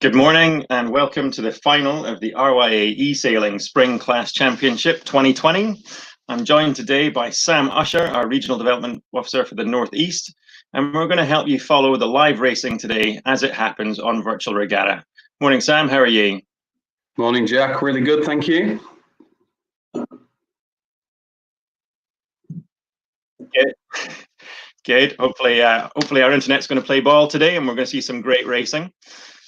Good morning and welcome to the final of the RYA eSailing Spring Class Championship 2020. I'm joined today by Sam Usher, our Regional Development Officer for the Northeast, and we're going to help you follow the live racing today as it happens on Virtual Regatta. Morning, Sam. How are you? Morning, Jack. Really good, thank you. Good. Hopefully our internet's going to play ball today and we're going to see some great racing.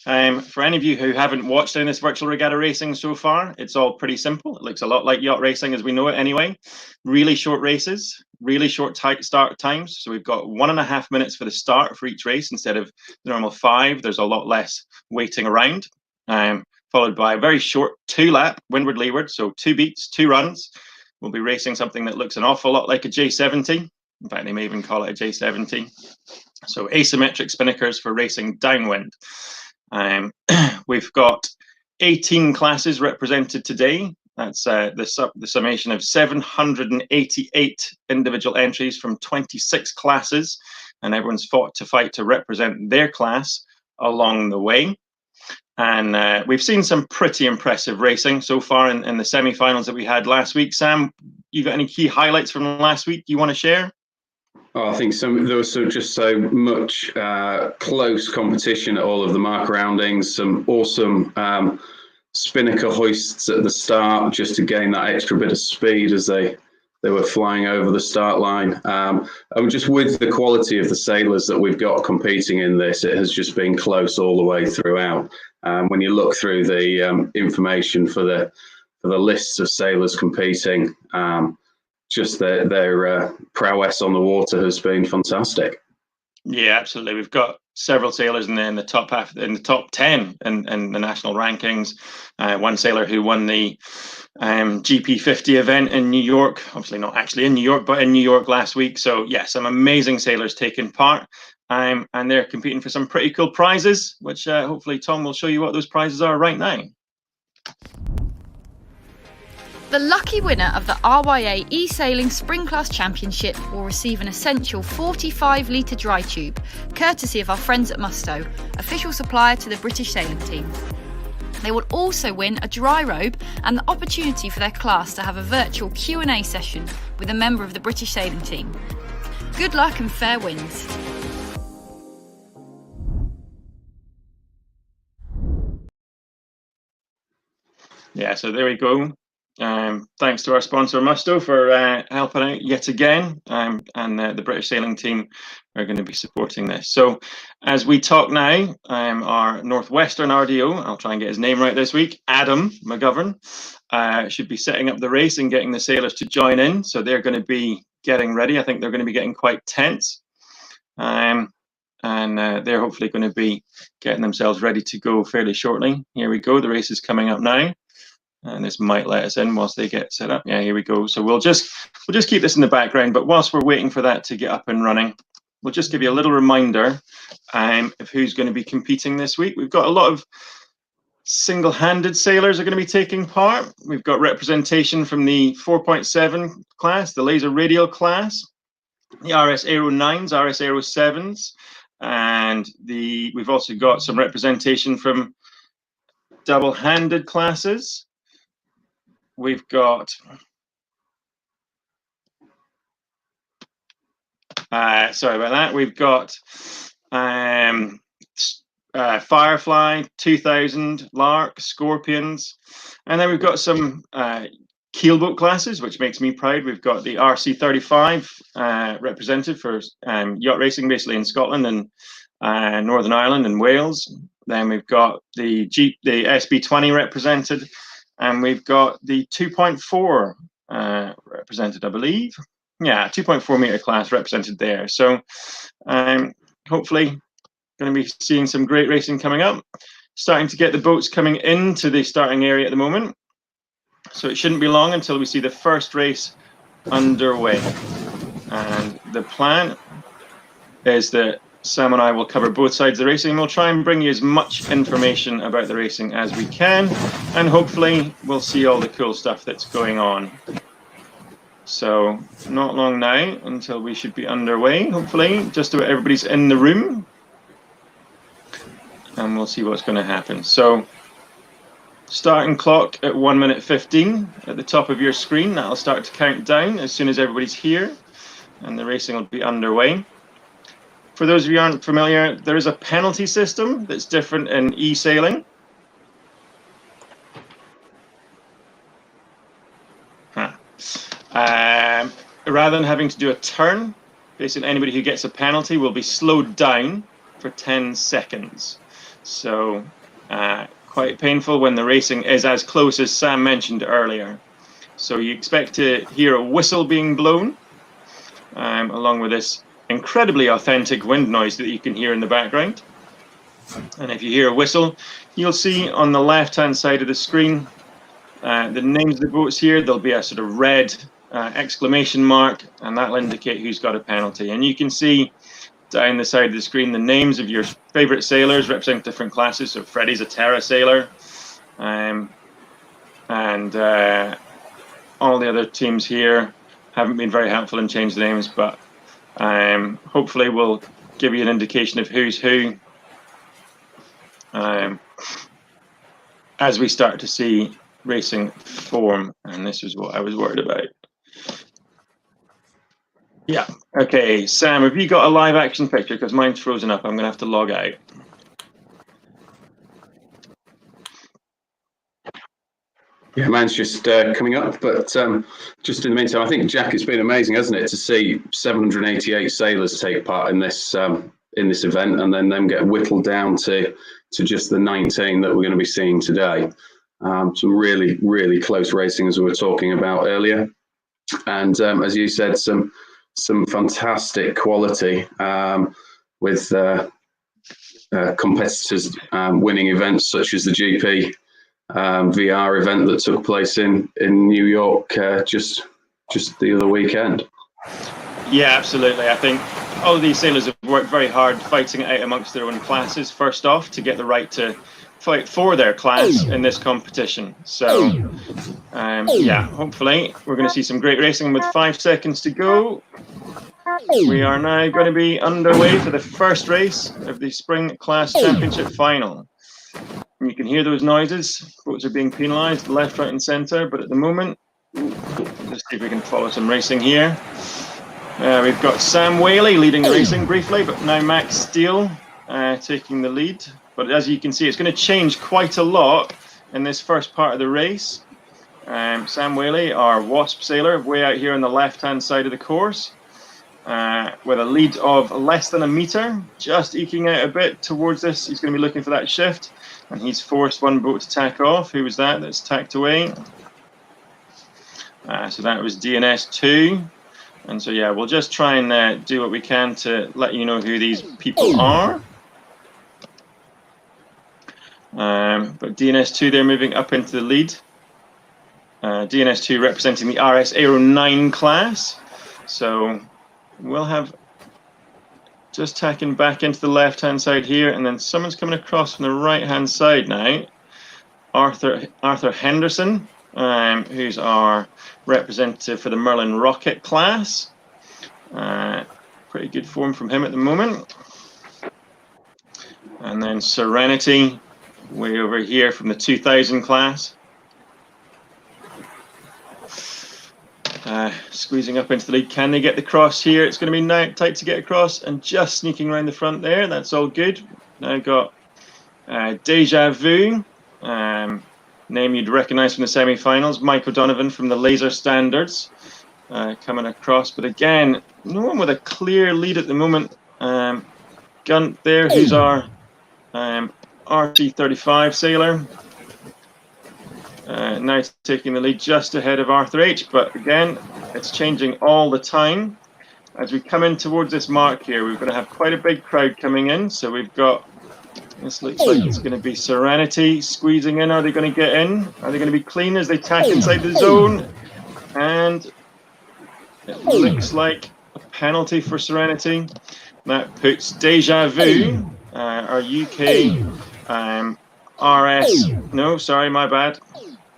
For any of you who haven't watched any of this virtual regatta racing so far, it's all pretty simple. It looks a lot like yacht racing as we know it anyway. Really short races, really short start times. So we've got 1.5 minutes for the start for each race instead of the normal 5. There's a lot less waiting around. Followed by a very short 2-lap windward leeward, so 2 beats, 2 runs. We'll be racing something that looks an awful lot like a J70. In fact, they may even call it a J70. So asymmetric spinnakers for racing downwind. We've got 18 classes represented today. That's the summation of 788 individual entries from 26 classes, and everyone's fought to represent their class along the way. And we've seen some pretty impressive racing so far in the semi-finals that we had last week. Sam, you got any key highlights from last week you want to share? Oh, I think there was just so much close competition at all of the mark roundings, some awesome spinnaker hoists at the start just to gain that extra bit of speed as they were flying over the start line. And just with the quality of the sailors that we've got competing in this, it has just been close all the way throughout. When you look through the information for the lists of sailors competing, just their prowess on the water has been fantastic. Yeah, absolutely. We've got several sailors in the top half, in the top 10 in the national rankings. One sailor who won the GP50 event in New York, obviously not actually in New York, but in New York last week. So yeah, some amazing sailors taking part, and they're competing for some pretty cool prizes, which hopefully Tom will show you what those prizes are right now. The lucky winner of the RYA eSailing Spring Class Championship will receive an essential 45-litre dry tube, courtesy of our friends at Musto, official supplier to the British sailing team. They will also win a dry robe and the opportunity for their class to have a virtual Q&A session with a member of the British sailing team. Good luck and fair winds. Yeah, so there we go. Thanks to our sponsor Musto for helping out yet again, and the British sailing team are going to be supporting this. So as we talk now, our Northwestern RDO, I'll try and get his name right this week, Adam McGovern, should be setting up the race and getting the sailors to join in. So they're going to be getting ready. I think they're going to be getting quite tense, and they're hopefully going to be getting themselves ready to go fairly shortly. Here we go. The race is coming up now. And this might let us in whilst they get set up. Yeah, here we go. So we'll just keep this in the background, but whilst we're waiting for that to get up and running, we'll just give you a little reminder of who's going to be competing this week. We've got a lot of single-handed sailors are going to be taking part. We've got representation from the 4.7 class, the laser radial class, the RS Aero 9s, RS Aero 7s, and we've also got some representation from double-handed classes. We've got sorry about that. We've got Firefly, 2000, Lark, Scorpions, and then we've got some keelboat classes, which makes me proud. We've got the RC35 represented for yacht racing, basically in Scotland and Northern Ireland and Wales. Then we've got the SB20 represented. And we've got the 2.4 represented, I believe. Yeah, 2.4 meter class represented there. So hopefully going to be seeing some great racing coming up. Starting to get the boats coming into the starting area at the moment. So it shouldn't be long until we see the first race underway. And the plan is that Sam and I will cover both sides of the racing. We'll try and bring you as much information about the racing as we can, and hopefully we'll see all the cool stuff that's going on. So not long now until we should be underway, hopefully. Just about everybody's in the room. and we'll see what's going to happen. So starting clock at 1 minute 15 at the top of your screen. That'll start to count down as soon as everybody's here, and the racing will be underway. For those of you who aren't familiar, there is a penalty system that's different in eSailing. Rather than having to do a turn, basically anybody who gets a penalty will be slowed down for 10 seconds. So quite painful when the racing is as close as Sam mentioned earlier. So you expect to hear a whistle being blown, along with this incredibly authentic wind noise that you can hear in the background. And if you hear a whistle, you'll see on the left-hand side of the screen the names of the boats here. There'll be a sort of red exclamation mark, and that'll indicate who's got a penalty. And you can see down the side of the screen the names of your favorite sailors representing different classes. So Freddie's a Terra sailor, and all the other teams here haven't been very helpful in changing the names, but hopefully we'll give you an indication of who's who as we start to see racing form. And this is what I was worried about. Yeah, okay, Sam, have you got a live action picture? Because mine's frozen up. I'm going to have to log out. Yeah, mine's just coming up, but just in the meantime, I think, Jack, it's been amazing, hasn't it, to see 788 sailors take part in this event, and then them get whittled down to just the 19 that we're going to be seeing today. Some really, really close racing, as we were talking about earlier, and as you said, some fantastic quality with competitors winning events such as the GP VR event that took place in New York just the other weekend. Yeah, absolutely. I think all of these sailors have worked very hard fighting it out amongst their own classes, first off, to get the right to fight for their class in this competition. So yeah, hopefully we're going to see some great racing. With 5 seconds to go, we are now going to be underway for the first race of the Spring Class Championship final. And you can hear those noises. Boats are being penalised left, right and centre, but at the moment, let's see if we can follow some racing here. We've got Sam Whaley leading the racing briefly, but now Max Steele taking the lead. But as you can see, it's going to change quite a lot in this first part of the race. Sam Whaley, our Wasp sailor, way out here on the left-hand side of the course, with a lead of less than a metre, just eking out a bit towards this. He's going to be looking for that shift, and he's forced one boat to tack off. Who was that that's tacked away? So that was DNS 2. And so, yeah, we'll just try and do what we can to let you know who these people are. But DNS2, they're moving up into the lead. DNS2 representing the RS Aero 9 class. So we'll have just tacking back into the left-hand side here, and then someone's coming across from the right-hand side now. Arthur Henderson, who's our representative for the Merlin Rocket class. Pretty good form from him at the moment. And then Serenity, way over here from the 2000 class. Squeezing up into the lead. Can they get the cross here? It's going to be now tight to get across, and just sneaking around the front there. That's all good. Now got Deja Vu, name you'd recognise from the semi-finals. Mike O'Donovan from the Laser Standards coming across. But again, no one with a clear lead at the moment. Gunt there, who's our RT35 sailor. Now taking the lead just ahead of Arthur H, but again, it's changing all the time. As we come in towards this mark here, we're going to have quite a big crowd coming in. So we've got, this looks like it's going to be Serenity squeezing in. Are they going to get in? Are they going to be clean as they tack inside the zone? And it looks like a penalty for Serenity. That puts Deja Vu, our UK RS, no, sorry, my bad.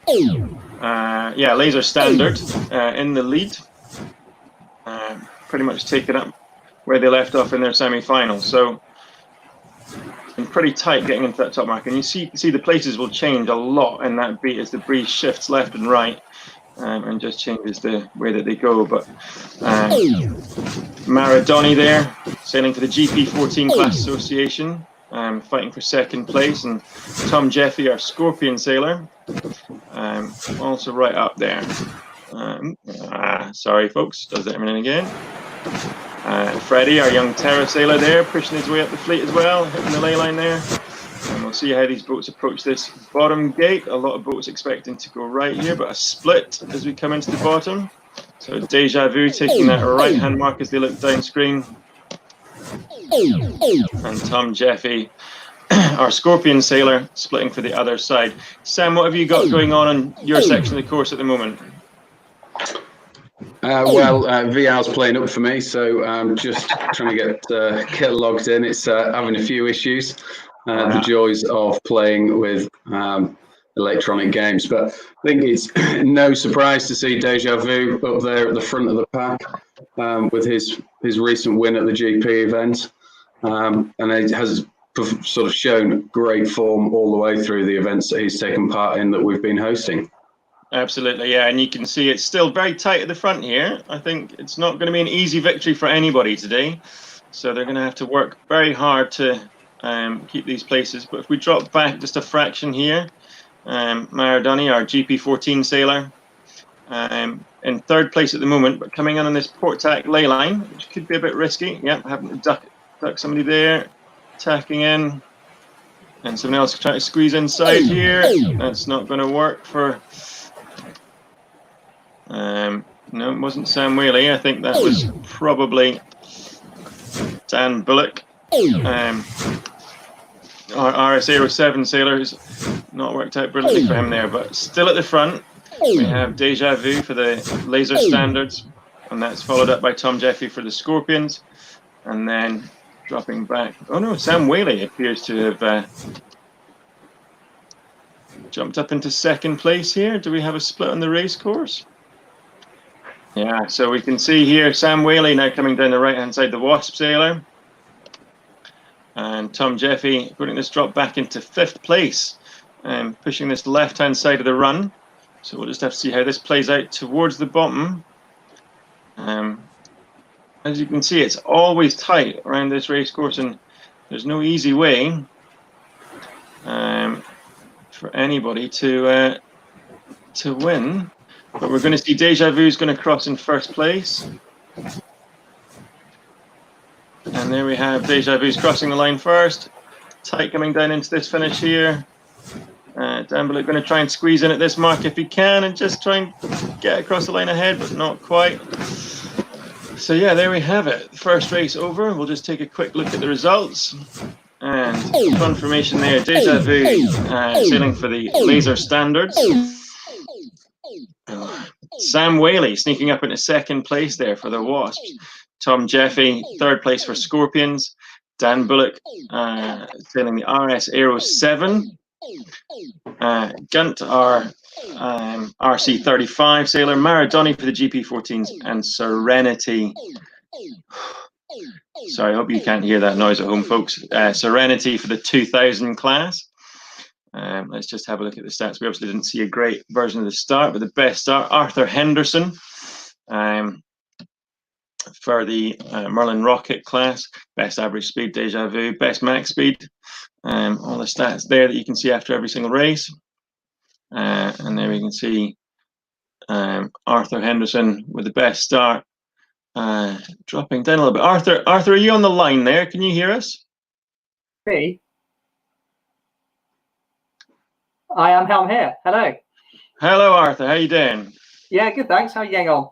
Yeah, Laser Standard in the lead, pretty much taken up where they left off in their semi-final. So and pretty tight getting into that top mark. And you see the places will change a lot in that beat as the breeze shifts left and right, and just changes the way that they go. But Maradoni there, sailing for the GP14 Class Association, fighting for second place, and Tom Jeffy, our Scorpion sailor, also right up there. Sorry folks, does that every now and again. Freddie, our young Terra sailor there, pushing his way up the fleet as well, hitting the ley line there. And we'll see how these boats approach this bottom gate. A lot of boats expecting to go right here, but a split as we come into the bottom. So Deja Vu taking that right-hand mark as they look downstream. And Tom Jeffy, our Scorpion sailor, splitting for the other side. Sam, what have you got going on your section of the course at the moment? VR's playing up for me, so I'm just trying to get logged in. It's having a few issues. The joys of playing with electronic games, but I think it's no surprise to see Deja Vu up there at the front of the pack with his recent win at the GP event, and it has sort of shown great form all the way through the events that he's taken part in that we've been hosting. Absolutely, yeah, and you can see it's still very tight at the front here. I think it's not going to be an easy victory for anybody today, so they're going to have to work very hard to keep these places. But if we drop back just a fraction here, Maradoni, our GP14 sailor, in third place at the moment, but coming in on this port tack ley line, which could be a bit risky. Yep, having to duck somebody there, tacking in, and someone else trying to squeeze inside here. That's not going to work for. No, it wasn't Sam Whaley. I think that was probably Dan Bullock. Our RS-07 sailor has not worked out brilliantly for him there, but still at the front. We have Deja Vu for the laser standards, and that's followed up by Tom Jeffy for the Scorpions. And then dropping back. Oh no, Sam Whaley appears to have jumped up into second place here. Do we have a split on the race course? Yeah, so we can see here Sam Whaley now coming down the right-hand side, the Wasp sailor. And Tom Jeffy putting this drop back into fifth place and pushing this left-hand side of the run. So we'll just have to see how this plays out towards the bottom. As you can see, it's always tight around this race course, and there's no easy way for anybody to win. But we're going to see Deja Vu's going to cross in first place. And there we have Deja Vu's crossing the line first. Tight coming down into this finish here. Dan Bullock going to try and squeeze in at this mark if he can and just try and get across the line ahead, but not quite. So yeah, there we have it. First race over. We'll just take a quick look at the results. And confirmation there, Deja Vu sailing for the laser standards. Sam Whaley sneaking up into second place there for the Wasps. Tom Jeffy, third place for Scorpions. Dan Bullock sailing the RS-07. Gunt, our RC-35 sailor. Maradoni for the GP14s. And Serenity. Sorry, I hope you can't hear that noise at home, folks. Serenity for the 2000 class. Let's just have a look at the stats. We obviously didn't see a great version of the start, but the best start, Arthur Henderson for the Merlin Rocket class. Best average speed, Deja Vu. Best max speed. All the stats there that you can see after every single race. And there we can see Arthur Henderson with the best start. Dropping down a little bit. Arthur, are you on the line there? Can you hear us? Me? I'm here. Hello. Hello, Arthur. How you doing? Yeah, good, thanks. How are you getting on?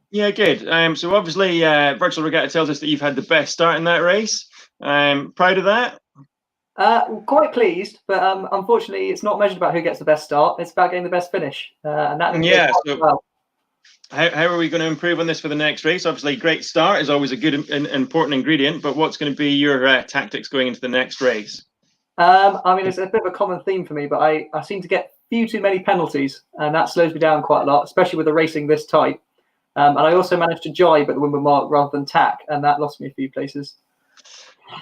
Yeah, good. So obviously, Virtual Regatta tells us that you've had the best start in that race. Proud of that? Quite pleased, but unfortunately, it's not measured about who gets the best start. It's about getting the best finish. And that. Yeah. So well. How are we going to improve on this for the next race? Obviously, great start is always a good and important ingredient, but what's going to be your tactics going into the next race? I mean, it's a bit of a common theme for me, but I seem to get few too many penalties, and that slows me down quite a lot, especially with the racing this tight. And I also managed to jibe at the windward mark rather than tack, and that lost me a few places.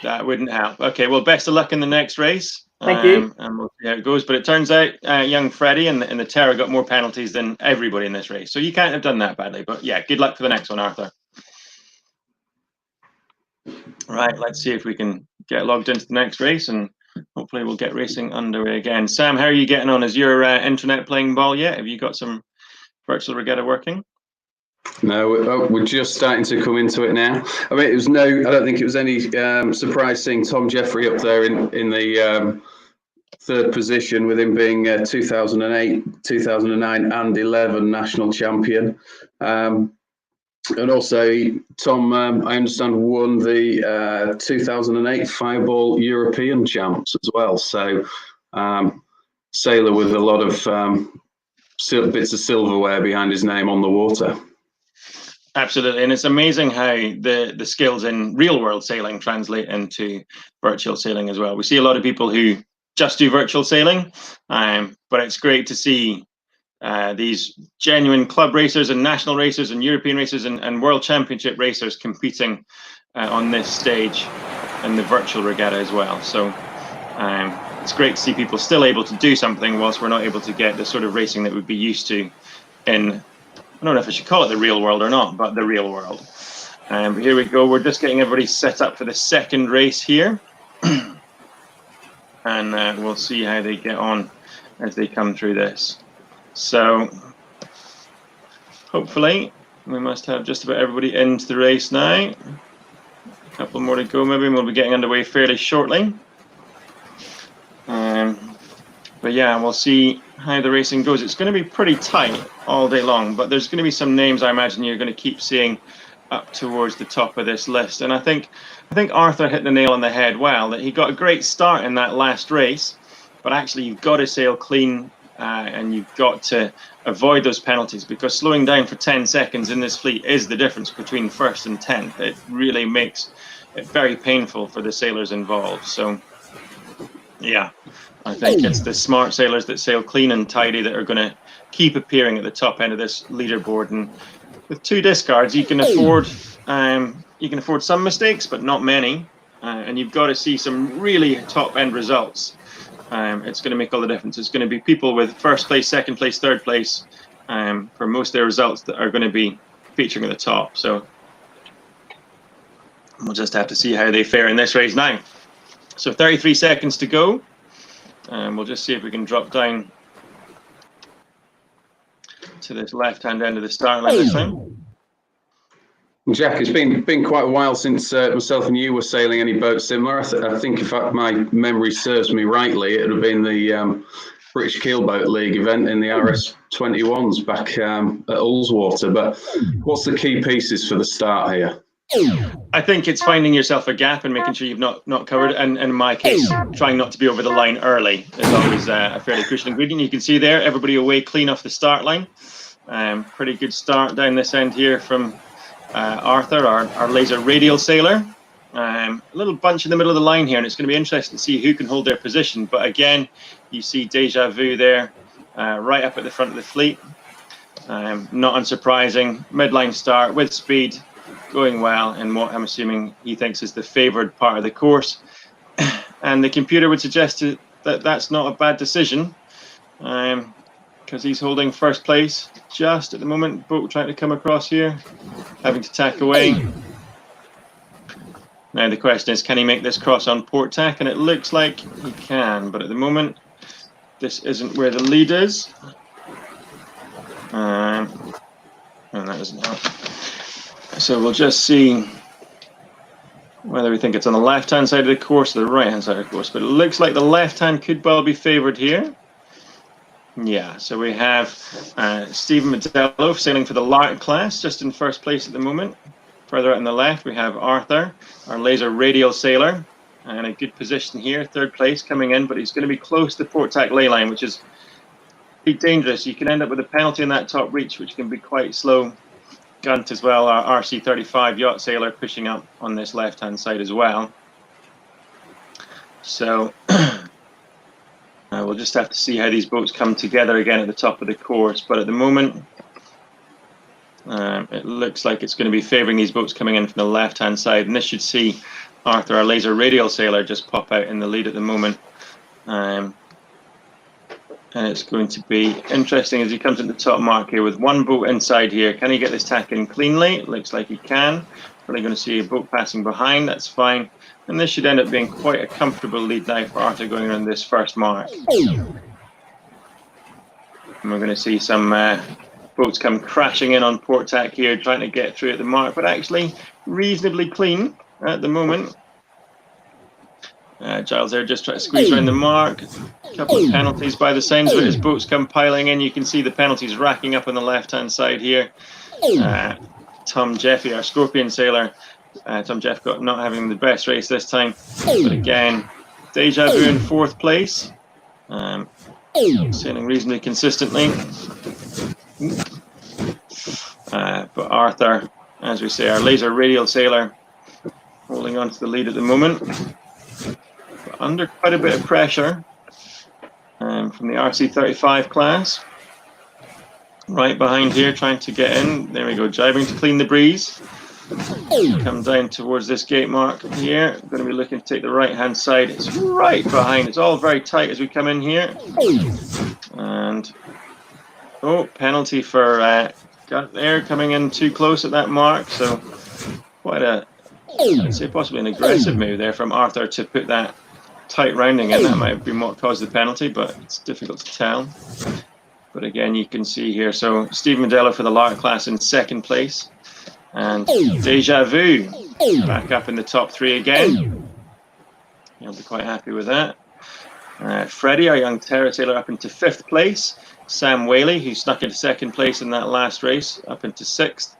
that wouldn't help. Okay, well, best of luck in the next race. Thank you. And we'll see how it goes. But it turns out young Freddie and the Terra got more penalties than everybody in this race. So you can't have done that badly. But yeah, good luck for the next one, Arthur. Right, let's see if we can get logged into the next race, and hopefully we'll get racing underway again. Sam, how are you getting on? Is your internet playing ball yet? Have you got some virtual regatta working? No, we're just starting to come into it now. I mean, I don't think it was any surprise seeing Tom Jeffrey up there in the third position, with him being 2008, 2009 and 11 national champion. And also, Tom, I understand, won the 2008 Fireball European champs as well. So, sailor with a lot of bits of silverware behind his name on the water. Absolutely, and it's amazing how the skills in real world sailing translate into virtual sailing as well. We see a lot of people who just do virtual sailing, but it's great to see these genuine club racers and national racers and European racers and world championship racers competing on this stage in the virtual regatta as well. So it's great to see people still able to do something whilst we're not able to get the sort of racing that we'd be used to in, I don't know if I should call it the real world or not, but the real world. But here we go. We're just getting everybody set up for the second race here. And we'll see how they get on as they come through this. So hopefully we must have just about everybody into the race now. A couple more to go maybe, and we'll be getting underway fairly shortly. But yeah, we'll see how the racing goes. It's going to be pretty tight all day long, but there's going to be some names I imagine you're going to keep seeing up towards the top of this list. And I think Arthur hit the nail on the head well, that he got a great start in that last race, but actually you've got to sail clean and you've got to avoid those penalties, because slowing down for 10 seconds in this fleet is the difference between first and 10th. It really makes it very painful for the sailors involved. So yeah, I think it's the smart sailors that sail clean and tidy that are going to keep appearing at the top end of this leaderboard. And with 2 discards, you can afford some mistakes, but not many. And you've got to see some really top end results. It's going to make all the difference. It's going to be people with first place, second place, third place for most of their results that are going to be featuring at the top. So we'll just have to see how they fare in this race now. So 33 seconds to go. We'll just see if we can drop down to this left-hand end of the start line this time. Jack, it's been quite a while since myself and you were sailing any boat similar. I think if my memory serves me rightly, it would have been the British Keelboat League event in the RS21s back at Ullswater. But what's the key pieces for the start here? I think it's finding yourself a gap and making sure you've not covered, and in my case, trying not to be over the line early is always a fairly crucial ingredient. You can see there, everybody away clean off the start line. Pretty good start down this end here from Arthur, our laser radial sailor. A little bunch in the middle of the line here, and it's going to be interesting to see who can hold their position. But again, you see Deja Vu there, right up at the front of the fleet. Not unsurprising, midline start with speed, going well in what I'm assuming he thinks is the favoured part of the course. And the computer would suggest that that's not a bad decision, because he's holding first place just at the moment. Boat trying to come across here, having to tack away. Now the question is, can he make this cross on port tack? And it looks like he can, but at the moment this isn't where the lead is. And that doesn't help. So we'll just see whether we think it's on the left-hand side of the course or the right-hand side of the course. But it looks like the left-hand could well be favoured here. Yeah, so we have Stephen Medello sailing for the Lark class, just in first place at the moment. Further out on the left, we have Arthur, our laser radial sailor, in a good position here, third place coming in, but he's going to be close to the port tack ley line, which is pretty dangerous. You can end up with a penalty in that top reach, which can be quite slow. Gunt as well, our RC35 yacht sailor, pushing up on this left-hand side as well. So we'll just have to see how these boats come together again at the top of the course. But at the moment, it looks like it's going to be favouring these boats coming in from the left-hand side. And this should see Arthur, our laser radial sailor, just pop out in the lead at the moment. And it's going to be interesting as he comes into the top mark here with one boat inside here. Can he get this tack in cleanly? It looks like he can. Probably going to see a boat passing behind. That's fine. And this should end up being quite a comfortable lead now for Arthur going around this first mark. And we're going to see some boats come crashing in on port tack here, trying to get through at the mark, but actually reasonably clean at the moment. Giles there just trying to squeeze around the mark. A couple of penalties by the sounds of it as boats come piling in. You can see the penalties racking up on the left-hand side here. Tom Jeffy, our Scorpion sailor. Tom Jeff got not having the best race this time. But again, Deja Vu in 4th place. Sailing reasonably consistently. But Arthur, as we say, our laser radial sailor, holding on to the lead at the moment. Under quite a bit of pressure from the RC35 class. Right behind here, trying to get in. There we go, jibing to clean the breeze. Come down towards this gate mark here. Going to be looking to take the right-hand side. It's right behind. It's all very tight as we come in here. And, oh, penalty for got there, coming in too close at that mark. So, quite a, I'd say possibly an aggressive move there from Arthur to put that tight rounding in. That might have been what caused the penalty, but it's difficult to tell. But again, you can see here, so Steve Modello for the Lark class in 2nd place, and Deja Vu back up in the top 3 again. You'll be quite happy with that. Freddie, our young Terra sailor, up into 5th place. Sam Whaley, who snuck into 2nd place in that last race, up into 6th.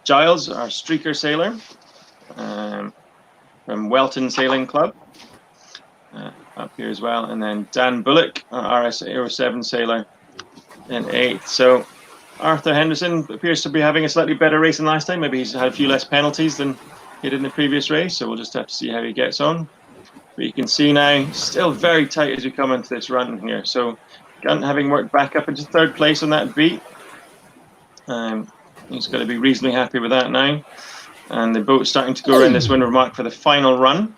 Giles, our streaker sailor from Welton Sailing Club, up here as well. And then Dan Bullock, our RS-07 sailor, in 8th. So Arthur Henderson appears to be having a slightly better race than last time. Maybe he's had a few less penalties than he did in the previous race, so we'll just have to see how he gets on. But you can see now, still very tight as we come into this run here. So Gunt having worked back up into 3rd place on that beat. He's going to be reasonably happy with that now. And the boat's starting to go around this windward mark for the final run.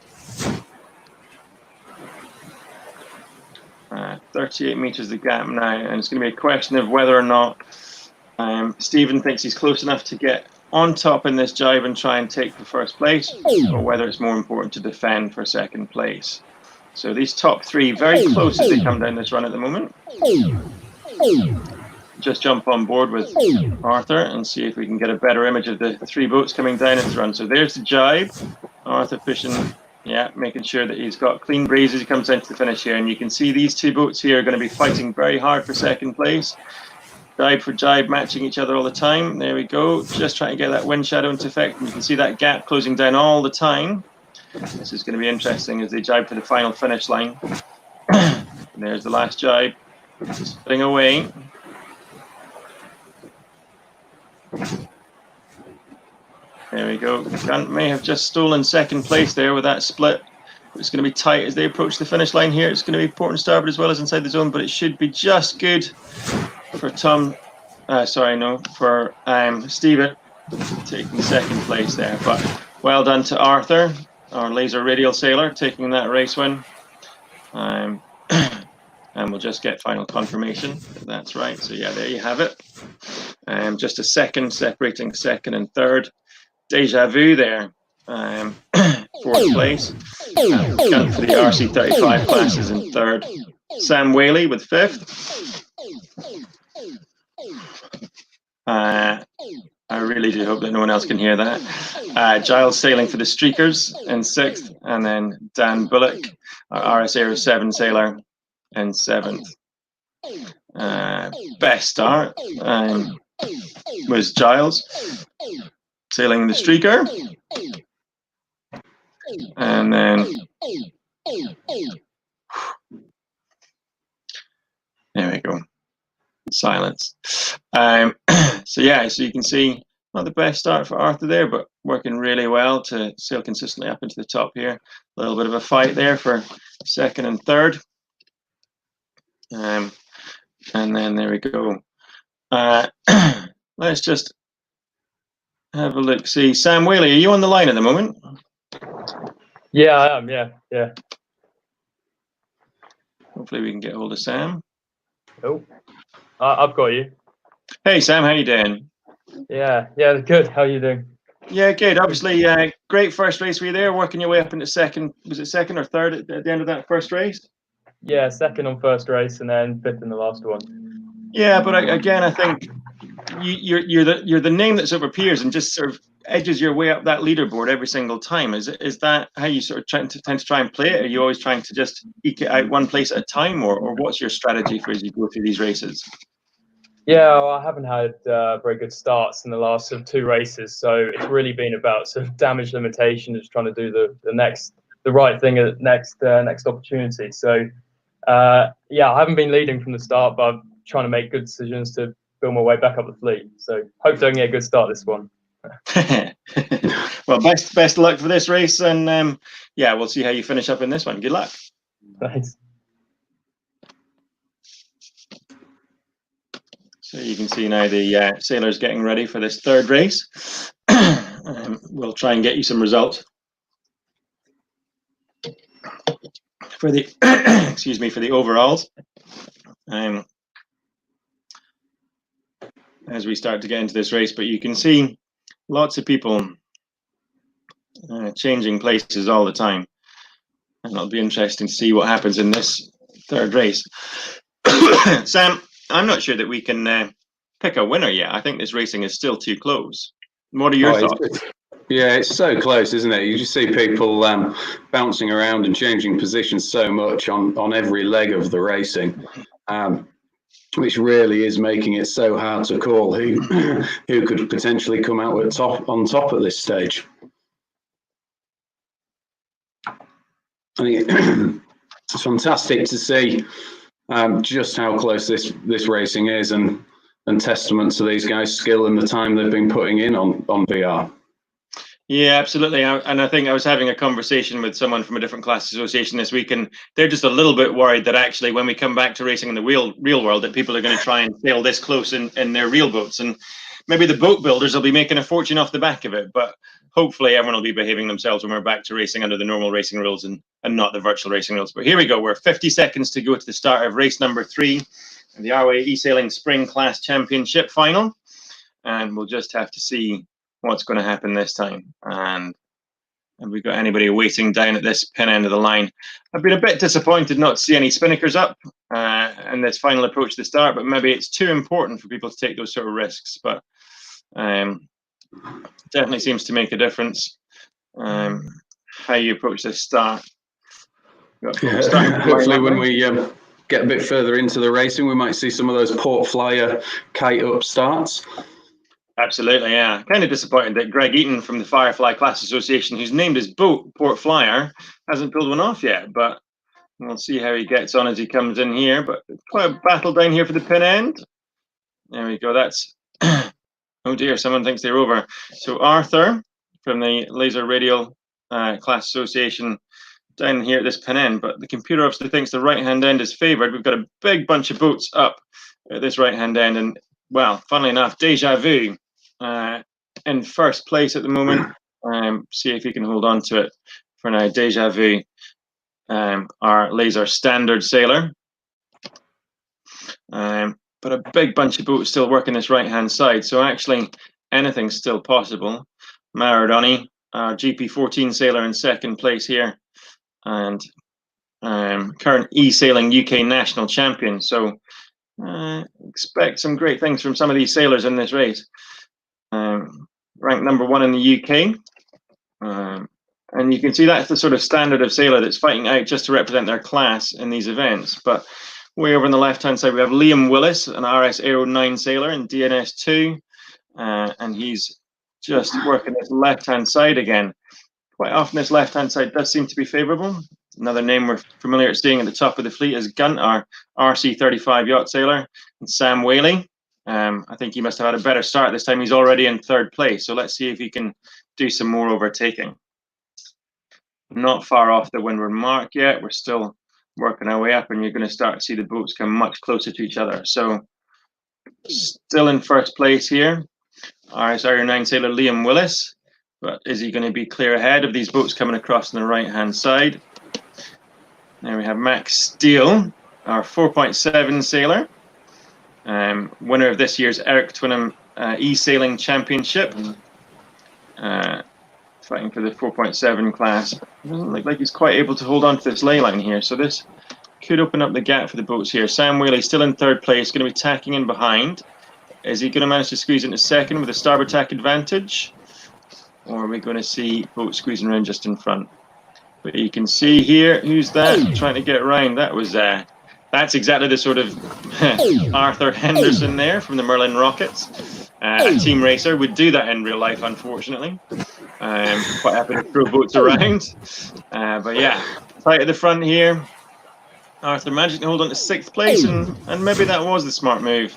38 metres the gap now, and it's going to be a question of whether or not Stephen thinks he's close enough to get on top in this jibe and try and take the 1st place, or whether it's more important to defend for 2nd place. So these top 3 very close as they come down this run at the moment. Just jump on board with Arthur and see if we can get a better image of the 3 boats coming down this run. So there's the jibe. Arthur pushing, yeah, making sure that he's got clean breeze as he comes into the finish here. And you can see these 2 boats here are going to be fighting very hard for 2nd place. Jibe for jibe, matching each other all the time. There we go. Just trying to get that wind shadow into effect. And you can see that gap closing down all the time. This is going to be interesting as they jibe for the final finish line. There's the last jibe. Spinning away. There we go. Gunt may have just stolen 2nd place there with that split. It's going to be tight as they approach the finish line here. It's going to be port and starboard as well as inside the zone, but it should be just good for Tom. For Stephen taking 2nd place there. But well done to Arthur, our laser radial sailor, taking that race win. And we'll just get final confirmation if that's right. So yeah, there you have it. Just a second separating 2nd and 3rd. Deja Vu there, 4th place. Gunt for the RC35 classes in 3rd. Sam Whaley with 5th. I really do hope that no one else can hear that. Giles sailing for the Streakers in 6th, and then Dan Bullock, our RS-07 sailor, in 7th. Best start was Giles sailing the Streaker, and then there we go. Silence. So yeah, so you can see not the best start for Arthur there, but working really well to sail consistently up into the top here. A little bit of a fight there for 2nd and 3rd. And then there we go. Let's just have a look. See, Sam Whaley, are you on the line at the moment? Yeah, I am. Yeah. Hopefully we can get hold of Sam. Oh, I've got you. Hey Sam, how you doing? Yeah, good. How are you doing? Yeah, good. Obviously, great first race for you there, working your way up into second. Was it second or third at the end of that first race? Yeah, second on first race and then fifth in the last one. Yeah, but again, I think you're the name that sort of appears and just sort of edges your way up that leaderboard every single time. Is that how you sort of tend to try and play it? Are you always trying to just eke it out one place at a time, or what's your strategy for as you go through these races? Yeah, well, I haven't had very good starts in the last sort of 2 races, so it's really been about sort of damage limitation, just trying to do the right thing at next opportunity. So yeah, I haven't been leading from the start, but I'm trying to make good decisions to build my way back up the fleet. So hopefully I can get a good start this one. Well, best of luck for this race, and yeah, we'll see how you finish up in this one. Good luck. Thanks. So you can see now the sailors getting ready for this third race. We'll try and get you some results for the excuse me, for the overalls. As we start to get into this race, but you can see lots of people changing places all the time, and it'll be interesting to see what happens in this third race. Sam, I'm not sure that we can pick a winner yet. I think this racing is still too close. What are your thoughts? Yeah, it's so close, isn't it? You just see people bouncing around and changing positions so much on every leg of the racing, which really is making it so hard to call who could potentially come out on top at this stage. I think it's fantastic to see just how close this racing is, and testament to these guys' skill and the time they've been putting in on VR. Yeah, absolutely. And I think I was having a conversation with someone from a different class association this week, and they're just a little bit worried that actually when we come back to racing in the real world, that people are going to try and sail this close in their real boats, and maybe the boat builders will be making a fortune off the back of it. But hopefully everyone will be behaving themselves when we're back to racing under the normal racing rules and not the virtual racing rules. But here we go. We're 50 seconds to go to the start of race number 3, the RYA eSailing Spring Class Championship final, and we'll just have to see what's going to happen this time. And have we got anybody waiting down at this pin end of the line? I've been a bit disappointed not to see any spinnakers up in this final approach to the start, but maybe it's too important for people to take those sort of risks. But definitely seems to make a difference how you approach this start. Hopefully when we get a bit further into the racing, we might see some of those port flyer kite up starts. Absolutely, yeah. Kind of disappointed that Greg Eaton from the Firefly Class Association, who's named his boat Port Flyer, hasn't pulled one off yet, but we'll see how he gets on as he comes in here. But quite a battle down here for the pin end. There we go. That's oh dear, someone thinks they're over. So Arthur from the Laser Radial Class Association down here at this pin end, but the computer obviously thinks the right hand end is favored. We've got a big bunch of boats up at this right hand end, and well, funnily enough, Deja Vu in first place at the moment. See if he can hold on to it for now. Deja Vu, our laser standard sailor. But a big bunch of boats still working this right hand side, so actually anything's still possible. Maradoni, our GP14 sailor, in second place here, and current eSailing UK national champion. So expect some great things from some of these sailors in this race. Ranked number 1 in the UK, and you can see that's the sort of standard of sailor that's fighting out just to represent their class in these events. But way over on the left hand side we have Liam Willis, an RS Aero 9 sailor in DNS2, and he's just working this left hand side again. Quite often this left hand side does seem to be favourable. Another name we're familiar at seeing at the top of the fleet is Gunt, our RC35 yacht sailor, and Sam Whaley. I think he must have had a better start this time. He's already in third place, so let's see if he can do some more overtaking. Not far off the windward mark yet. We're still working our way up, and you're going to start to see the boats come much closer to each other. So still in first place here, RS Aero 9 sailor Liam Willis, but is he going to be clear ahead of these boats coming across on the right-hand side? There we have Max Steele, our 4.7 sailor, winner of this year's Eric Twinham eSailing Championship, fighting for the 4.7 class. Doesn't look like he's quite able to hold on to this ley line here, so this could open up the gap for the boats here. Sam Whaley still in third place, going to be tacking in behind. Is he going to manage to squeeze into second with a starboard tack advantage? Or are we going to see boats squeezing around just in front? But you can see here, who's that trying to get around? That was, that's exactly the sort of Arthur Henderson there from the Merlin Rockets. A team racer would do that in real life, unfortunately. Quite happy to throw boats around. But yeah, tight at the front here. Arthur managed to hold on to 6th place, and maybe that was the smart move.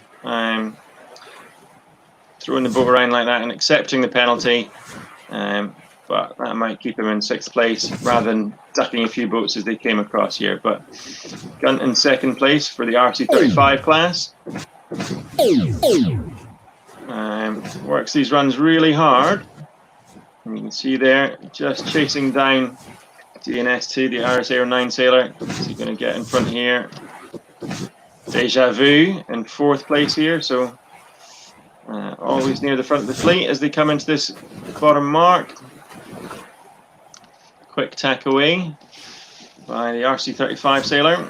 Throwing the boat around like that and accepting the penalty. But that might keep him in 6th place rather than ducking a few boats as they came across here. But Gunt in 2nd place for the RC35 class. Works these runs really hard. And you can see there, just chasing down DNS2, the RS09 sailor. Is he going to get in front here? Deja Vu in 4th place here, so always near the front of the fleet as they come into this bottom mark. Quick tack away by the RC35 sailor.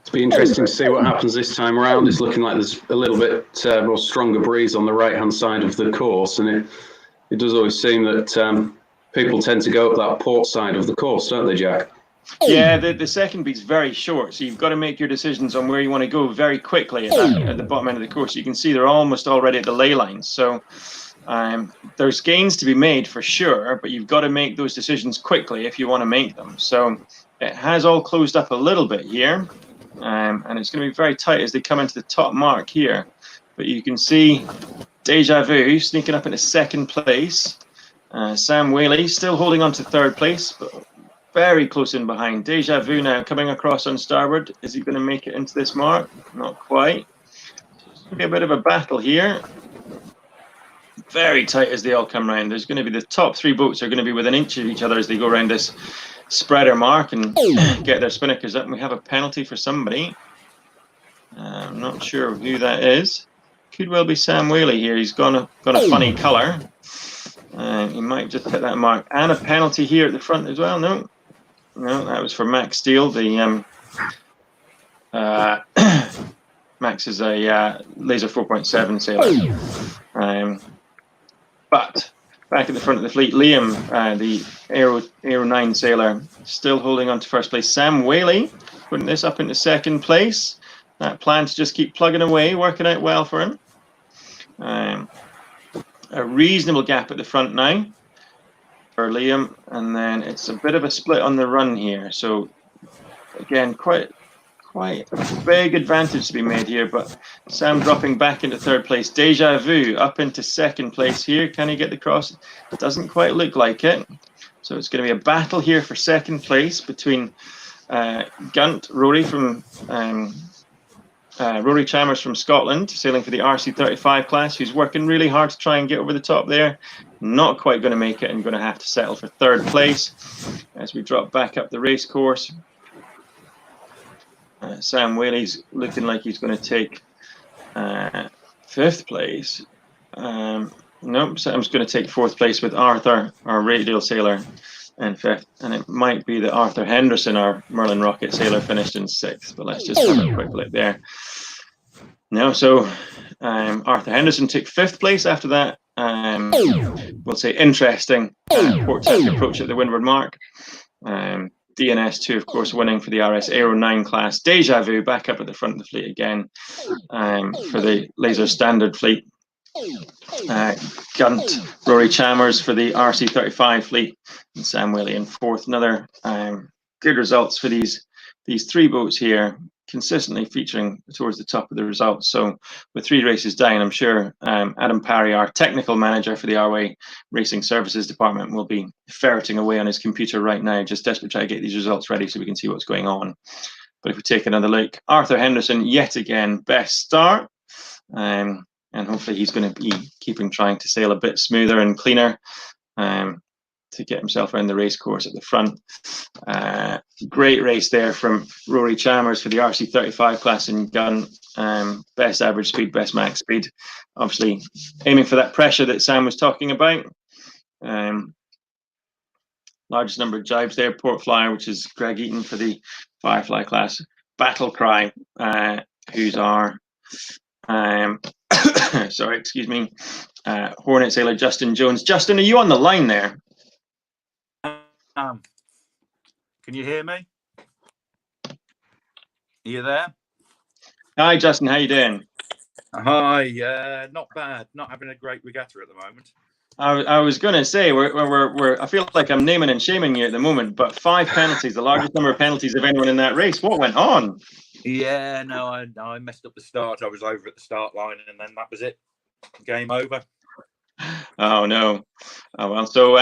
It'll be interesting to see what happens this time around. It's looking like there's a little bit more stronger breeze on the right-hand side of the course, and it does always seem that people tend to go up that port side of the course, don't they, Jack? Yeah, the second beat's very short, so you've got to make your decisions on where you want to go very quickly at the bottom end of the course. You can see they're almost already at the ley lines, so there's gains to be made for sure, but you've got to make those decisions quickly if you want to make them. So it has all closed up a little bit here, and it's going to be very tight as they come into the top mark here. But you can see Deja Vu sneaking up into 2nd place. Sam Whaley still holding on to 3rd place, but very close in behind. Deja Vu now coming across on starboard. Is he going to make it into this mark? Not quite. It's going to be a bit of a battle here. Very tight as they all come round. There's going to be the top 3 boats are going to be within an inch of each other as they go around this spreader mark and get their spinnakers up. And we have a penalty for somebody. I'm not sure who that is. Could well be Sam Whaley here. He's got a funny colour. He might just hit that mark. And a penalty here at the front as well. No, that was for Max Steele. The Max is a laser 4.7 sailor. But back at the front of the fleet, Liam, the Aero 9 sailor, still holding on to 1st place. Sam Whaley putting this up into 2nd place. That plan to just keep plugging away, working out well for him. A reasonable gap at the front now for Liam, and then it's a bit of a split on the run here. So again, quite a big advantage to be made here, but Sam dropping back into 3rd place. Deja Vu up into 2nd place here. Can he get the cross? It doesn't quite look like it. So it's going to be a battle here for 2nd place between Gunt, Rory from Rory Chalmers from Scotland, sailing for the RC35 class, who's working really hard to try and get over the top there. Not quite going to make it and going to have to settle for 3rd place as we drop back up the race course. Sam Whaley's looking like he's going to take 5th place. Nope, Sam's going to take 4th place with Arthur, our radial sailor, in 5th. And it might be that Arthur Henderson, our Merlin Rocket sailor, finished in 6th. But let's just have a quick look there. No, so Arthur Henderson took 5th place after that. We'll say interesting port tack approach at the windward mark. DNS2, of course, winning for the RS Aero 9 class. Deja Vu back up at the front of the fleet again for the laser standard fleet. Gunt, Rory Chalmers for the RC35 fleet, and Sam Whaley in 4th. Another good results for these 3 boats here, consistently featuring towards the top of the results. So with 3 races down, I'm sure Adam Parry, our technical manager for the RYA Racing Services Department, will be ferreting away on his computer right now, just desperate to try to get these results ready so we can see what's going on. But if we take another look, Arthur Henderson, yet again, best start. and hopefully he's going to be trying to sail a bit smoother and cleaner to get himself around the race course at the front. Great race there from Rory Chalmers for the RC35 class in gun. Best average speed, best max speed. Obviously aiming for that pressure that Sam was talking about. Largest number of jibes there. Port Flyer, which is Greg Eaton for the Firefly class. Battle Cry, who's our sorry, excuse me, Hornet sailor Justin Jones. Justin, are you on the line there? Can you hear me? Are you there? Hi, Justin. How you doing? Hi. Not bad. Not having a great regatta at the moment. I was going to say we're. I feel like I'm naming and shaming you at the moment, but 5 penalties, the largest number of penalties of anyone in that race. What went on? Yeah, no, I messed up the start. I was over at the start line, and then that was it. Game over. Oh no. Oh well. So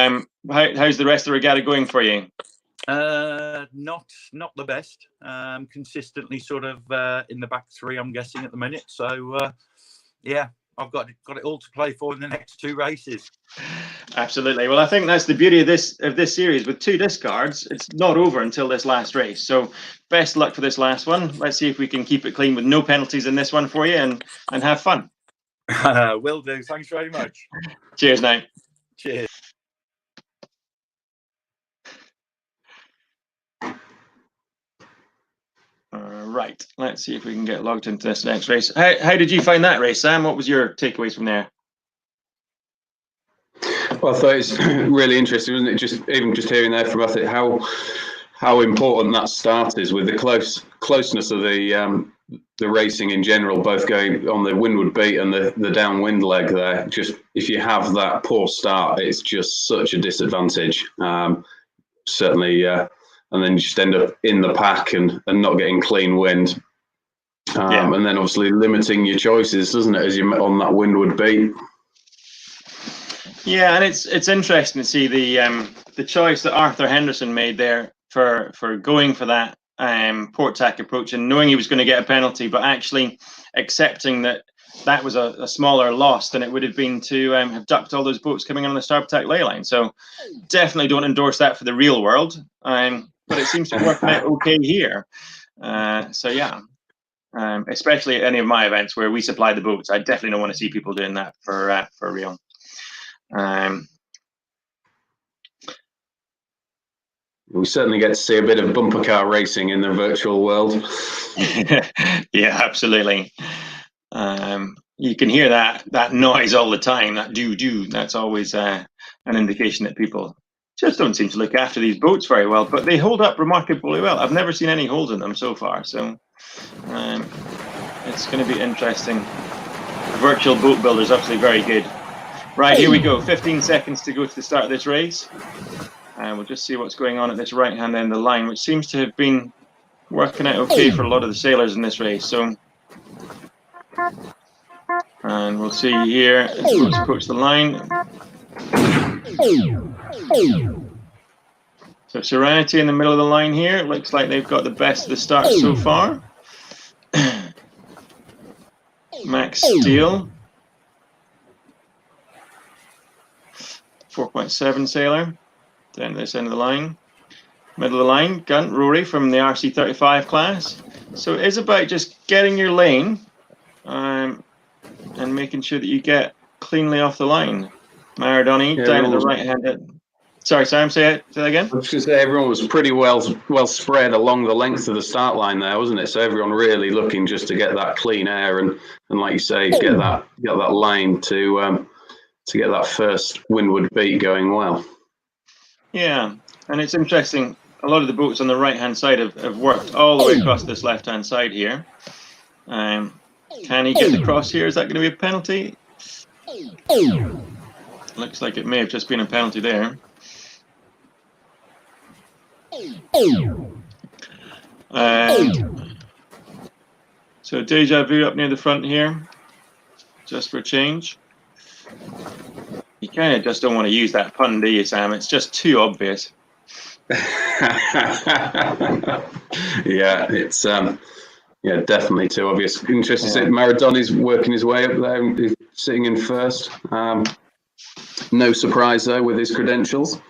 how's the rest of the regatta going for you? Not the best. Consistently sort of in the back 3, I'm guessing at the minute. So yeah, I've got it all to play for in the next 2 races. Absolutely. Well, I think that's the beauty of this series. With 2 discards, it's not over until this last race. So best luck for this last one. Let's see if we can keep it clean with no penalties in this one for you and have fun. Will do. Thanks very much. Cheers now. Cheers. Right. Let's see if we can get logged into this next race. How did you find that race, Sam? What was your takeaways from there? Well, I thought it's really interesting, wasn't it? Just hearing there from us how important that start is with the closeness of the racing in general, both going on the windward beat and the downwind leg there. Just if you have that poor start, it's just such a disadvantage. Certainly, and then you just end up in the pack and not getting clean wind. And then obviously limiting your choices, doesn't it, as you're on that windward beat? Yeah, and it's interesting to see the choice that Arthur Henderson made there for going for that port tack approach and knowing he was going to get a penalty, but actually accepting that was a smaller loss than it would have been to have ducked all those boats coming on the starboard tack ley line. So definitely don't endorse that for the real world, but it seems to work out okay here. So yeah. Especially at any of my events where we supply the boats, I definitely don't want to see people doing that for real. We certainly get to see a bit of bumper car racing in the virtual world. Yeah, absolutely. You can hear that noise all the time, that do. That's always an indication that people just don't seem to look after these boats very well, but they hold up remarkably well. I've never seen any holes in them so far, so it's going to be interesting. The virtual boat builder is absolutely very good. Right, here we go. 15 seconds to go to the start of this race. And we'll just see what's going on at this right-hand end of the line, which seems to have been working out okay for a lot of the sailors in this race. So, and we'll see here as boats approach the line. So Serenity in the middle of the line here. It looks like they've got the best of the start so far. Max Steele. 4.7 sailor. Down this end of the line. Middle of the line, Gunt Rory from the RC35 class. So it is about just getting your lane and making sure that you get cleanly off the line. Maradoni down at the right hand. Sorry, Sam, say that again. I was going to say everyone was pretty well spread along the length of the start line there, wasn't it? So everyone really looking just to get that clean air and like you say, get that lane to get that first windward beat going well. Yeah, and it's interesting. A lot of the boats on the right-hand side have worked all the way across this left-hand side here. Can he get the cross here? Is that going to be a penalty? Looks like it may have just been a penalty there. So Deja Vu up near the front here, just for a change. You kind of just don't want to use that pun, do you, Sam? It's just too obvious. Yeah, it's definitely too obvious. Interesting. Yeah. Maradoni's working his way up there. sitting in first. No surprise there with his credentials.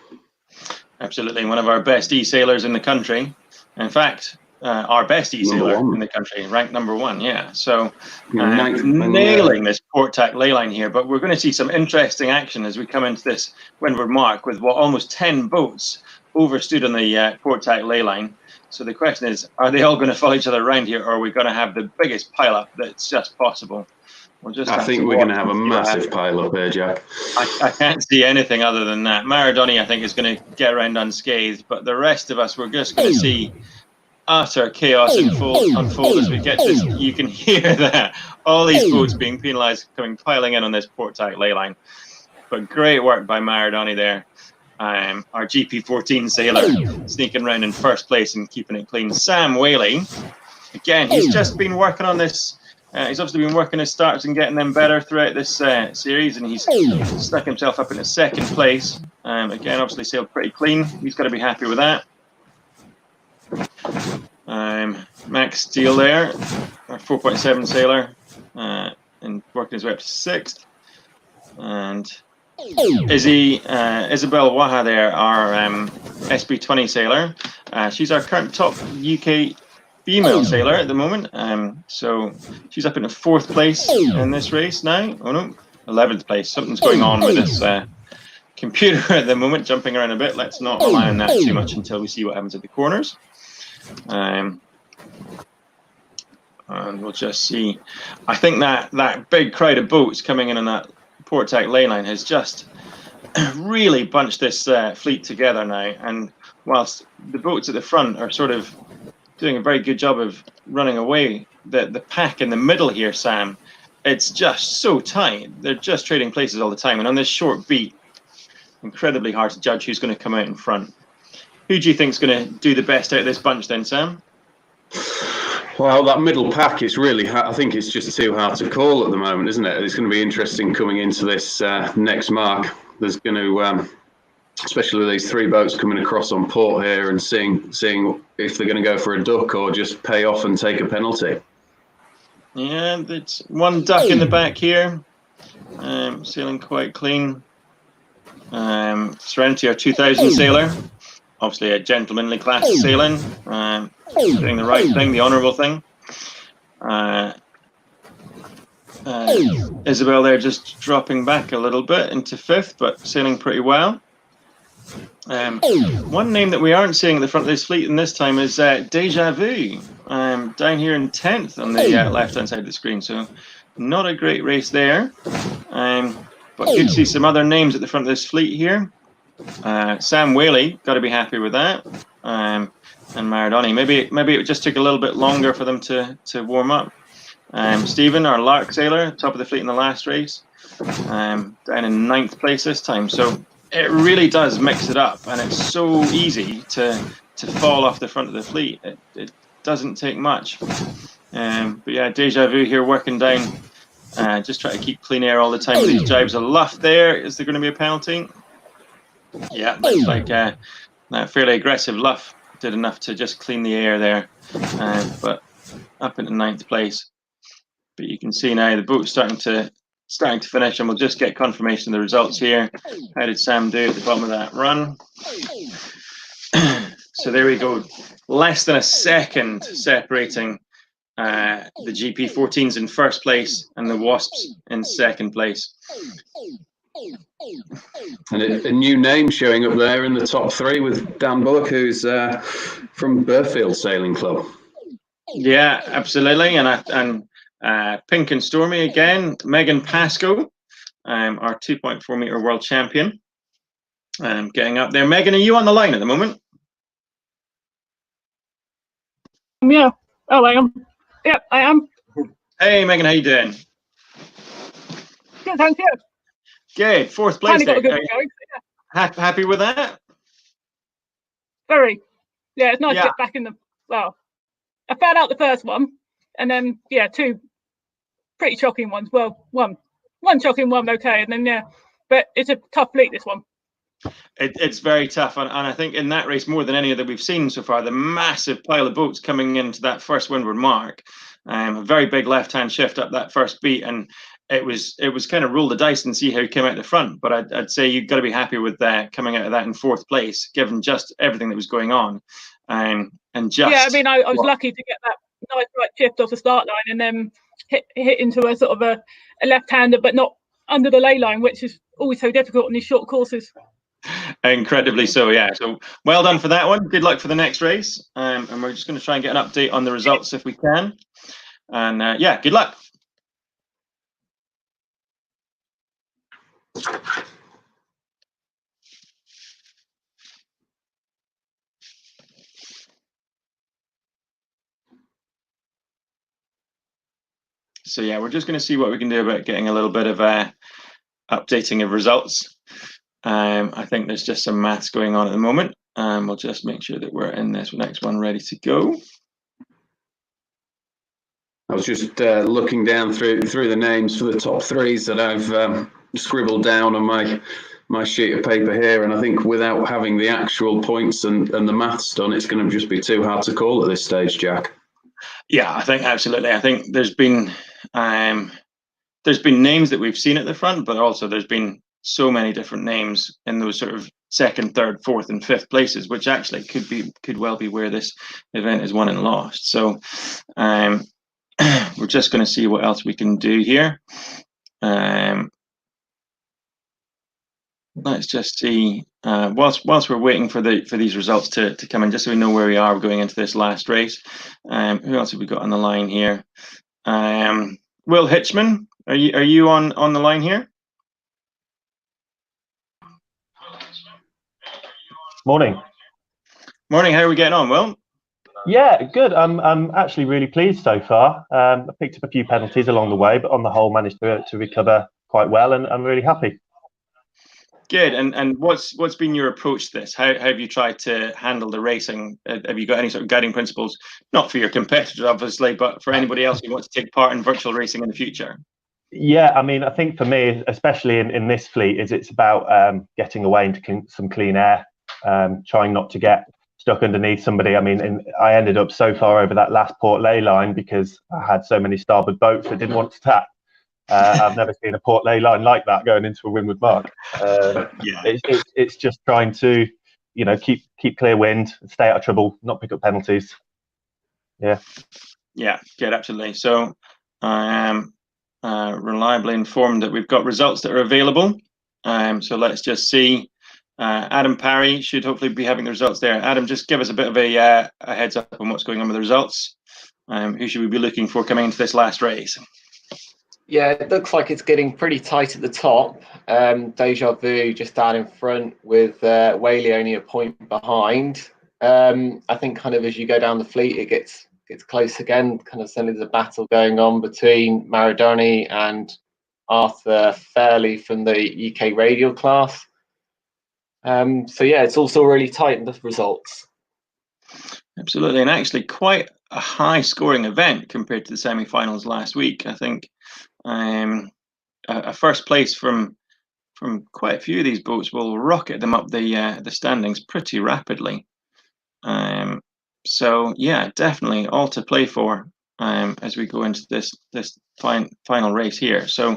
Absolutely, one of our best eSailors in the country. In fact, our best eSailer in the country, ranked #1. Yeah, so nailing this port tack ley line here. But we're going to see some interesting action as we come into this windward mark with what almost 10 boats overstood on the port tack ley line. So the question is, are they all going to follow each other around here, or are we going to have the biggest pile up that's just possible? I think we're going to have a massive pile up there, Jack. I can't see anything other than that. Maradoni, I think, is going to get around unscathed, but the rest of us, we're just going to see utter chaos unfold as we get to this. You can hear that. All these boats being penalised, piling in on this port tack ley line. But great work by Maradoni there. Our GP14 sailor sneaking around in first place and keeping it clean. Sam Whaley, again, he's just been working on this. He's obviously been working his starts and getting them better throughout this series, and he's stuck himself up in the second place. Again, obviously sailed pretty clean. He's got to be happy with that. Max Steele there, our 4.7 sailor, and working his way up to 6th. And Isabel Waha there, our SB20 sailor. She's our current top UK female sailor at the moment. So she's up in the 4th place in this race now. Oh no, 11th place. Something's going on with this computer at the moment, jumping around a bit. Let's not rely on that too much until we see what happens at the corners. And we'll just see. I think that big crowd of boats coming in on that port tack ley line has just really bunched this fleet together now. And whilst the boats at the front are sort of doing a very good job of running away, the pack in the middle here, Sam, it's just so tight. They're just trading places all the time. And on this short beat, incredibly hard to judge who's going to come out in front. Who do you think is going to do the best out of this bunch then, Sam? Well, that middle pack is really, I think it's just too hard to call at the moment, isn't it? It's going to be interesting coming into this next mark. There's going to, especially these 3 boats coming across on port here and seeing if they're going to go for a duck or just pay off and take a penalty. Yeah, it's 1 duck in the back here, sailing quite clean. Serenity, our 2000 sailor. Obviously a gentlemanly class of sailing, doing the right thing, the honourable thing. Isabel there just dropping back a little bit into 5th, but sailing pretty well. One name that we aren't seeing at the front of this fleet in this time is Deja Vu, down here in 10th on the left-hand side of the screen. So not a great race there, but good to see some other names at the front of this fleet here. Sam Whaley, got to be happy with that, and Maradoni. Maybe it just took a little bit longer for them to warm up. Stephen, our Lark sailor, top of the fleet in the last race, down in 9th place this time. So it really does mix it up, and it's so easy to fall off the front of the fleet. It doesn't take much. But yeah, Deja Vu here working down, just try to keep clean air all the time with these jibes of luff there. Is there going to be a penalty? Yeah, looks like that fairly aggressive luff did enough to just clean the air there, but up into 9th place. But you can see now the boat's starting to finish, and we'll just get confirmation of the results here. How did Sam do at the bottom of that run? So there we go, less than a second separating the GP14s in 1st place and the Wasps in 2nd place. And a new name showing up there in the top 3 with Dan Bullock, who's from Burfield Sailing Club. Yeah, absolutely. And Pink and Stormy again. Megan Pascoe, our 2.4 meter world champion, getting up there. Megan, are you on the line at the moment? Yeah. Oh, I am. Yep, I am. Hey, Megan, how you doing? Good, thank you. Good, 4th place. Got a good going, yeah. Happy with that? Very. Yeah, it's nice to Yeah. get back in the. Well, I found out the first one, and then 2 pretty shocking ones. Well, one shocking one, okay, and then but it's a tough fleet, this one. It's very tough, and I think in that race, more than any that we've seen so far, the massive pile of boats coming into that first windward mark, a very big left-hand shift up that first beat, and it was kind of roll the dice and see how he came out the front. But I'd say you've got to be happy with coming out of that in 4th place, given just everything that was going on. And just yeah, I mean, I was lucky to get that nice right shift off the start line and then hit into a sort of a left-hander, but not under the ley line, which is always so difficult on these short courses. Incredibly so, yeah. So well done for that one. Good luck for the next race. And we're just going to try and get an update on the results if we can. And yeah, good luck. So yeah, we're just going to see what we can do about getting a little bit of updating of results. I think there's just some maths going on at the moment. We'll just make sure that we're in this next one ready to go. I was just looking down through the names for the top 3s that I've scribbled down on my sheet of paper here, and I think without having the actual points and the maths done, it's going to just be too hard to call at this stage, Jack. Yeah, I think absolutely. I think there's been names that we've seen at the front, but also there's been so many different names in those sort of 2nd, 3rd, 4th, and 5th places, which actually could well be where this event is won and lost. So we're just going to see what else we can do here. Let's just see. Whilst we're waiting for these results to come in, just so we know where we are going into this last race. Who else have we got on the line here? Will Hitchman, are you on the line here? Morning. Morning. How are we getting on, Will? Yeah, good. I'm actually really pleased so far. I picked up a few penalties along the way, but on the whole managed to recover quite well, and I'm really happy. Good. And what's been your approach to this? How have you tried to handle the racing? Have you got any sort of guiding principles, not for your competitors, obviously, but for anybody else who wants to take part in virtual racing in the future? Yeah, I mean, I think for me, especially in this fleet, it's about getting away into some clean air, trying not to get stuck underneath somebody. I mean, I ended up so far over that last port ley line because I had so many starboard boats that didn't want to tack. I've never seen a port ley line like that going into a windward mark. It's just trying to, keep clear wind, stay out of trouble, not pick up penalties. Yeah, good, absolutely. So I am reliably informed that we've got results that are available. So let's just see. Adam Parry should hopefully be having the results there. Adam, just give us a bit of a heads up on what's going on with the results. Who should we be looking for coming into this last race? Yeah, it looks like it's getting pretty tight at the top. Deja Vu just down in front with Whaley only a point behind. I think kind of as you go down the fleet, it gets close again. Kind of suddenly there's a battle going on between Maradoni and Arthur Fairley from the UK radial class. So yeah, it's also really tight in the results. Absolutely, and actually quite a high scoring event compared to the semi-finals last week. I think a first place from quite a few of these boats will rocket them up the standings pretty rapidly. So yeah, definitely all to play for as we go into this final race here. So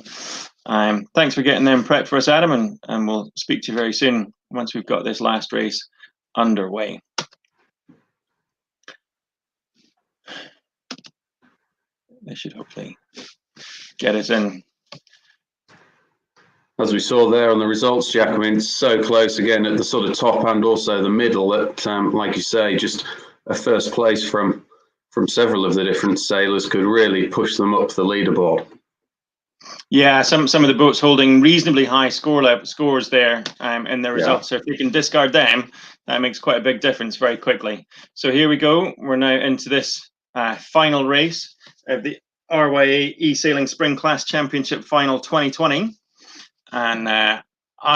thanks for getting them prepped for us, Adam, and we'll speak to you very soon once we've got this last race underway. They should hopefully get us in. As we saw there on the results, Jack, I mean, it's so close again at the sort of top and also the middle that, like you say, just a first place from several of the different sailors could really push them up the leaderboard. Yeah, some of the boats holding reasonably high scores there in their results. So if you can discard them, that makes quite a big difference very quickly. So here we go. We're now into this final race of the RYA eSailing Spring Class Championship Final 2020. And I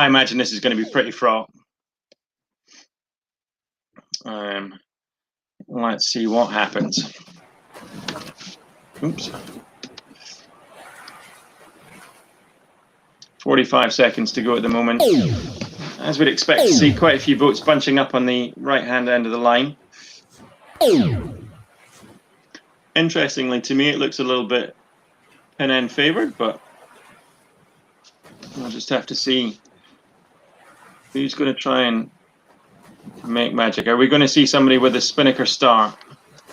imagine this is going to be pretty fraught. Let's see what happens. Oops. 45 seconds to go at the moment. As we'd expect to see, quite a few boats bunching up on the right-hand end of the line. Interestingly, to me, it looks a little bit pin end favoured, but We'll just have to see who's going to try and make magic. Are we going to see somebody with a spinnaker start?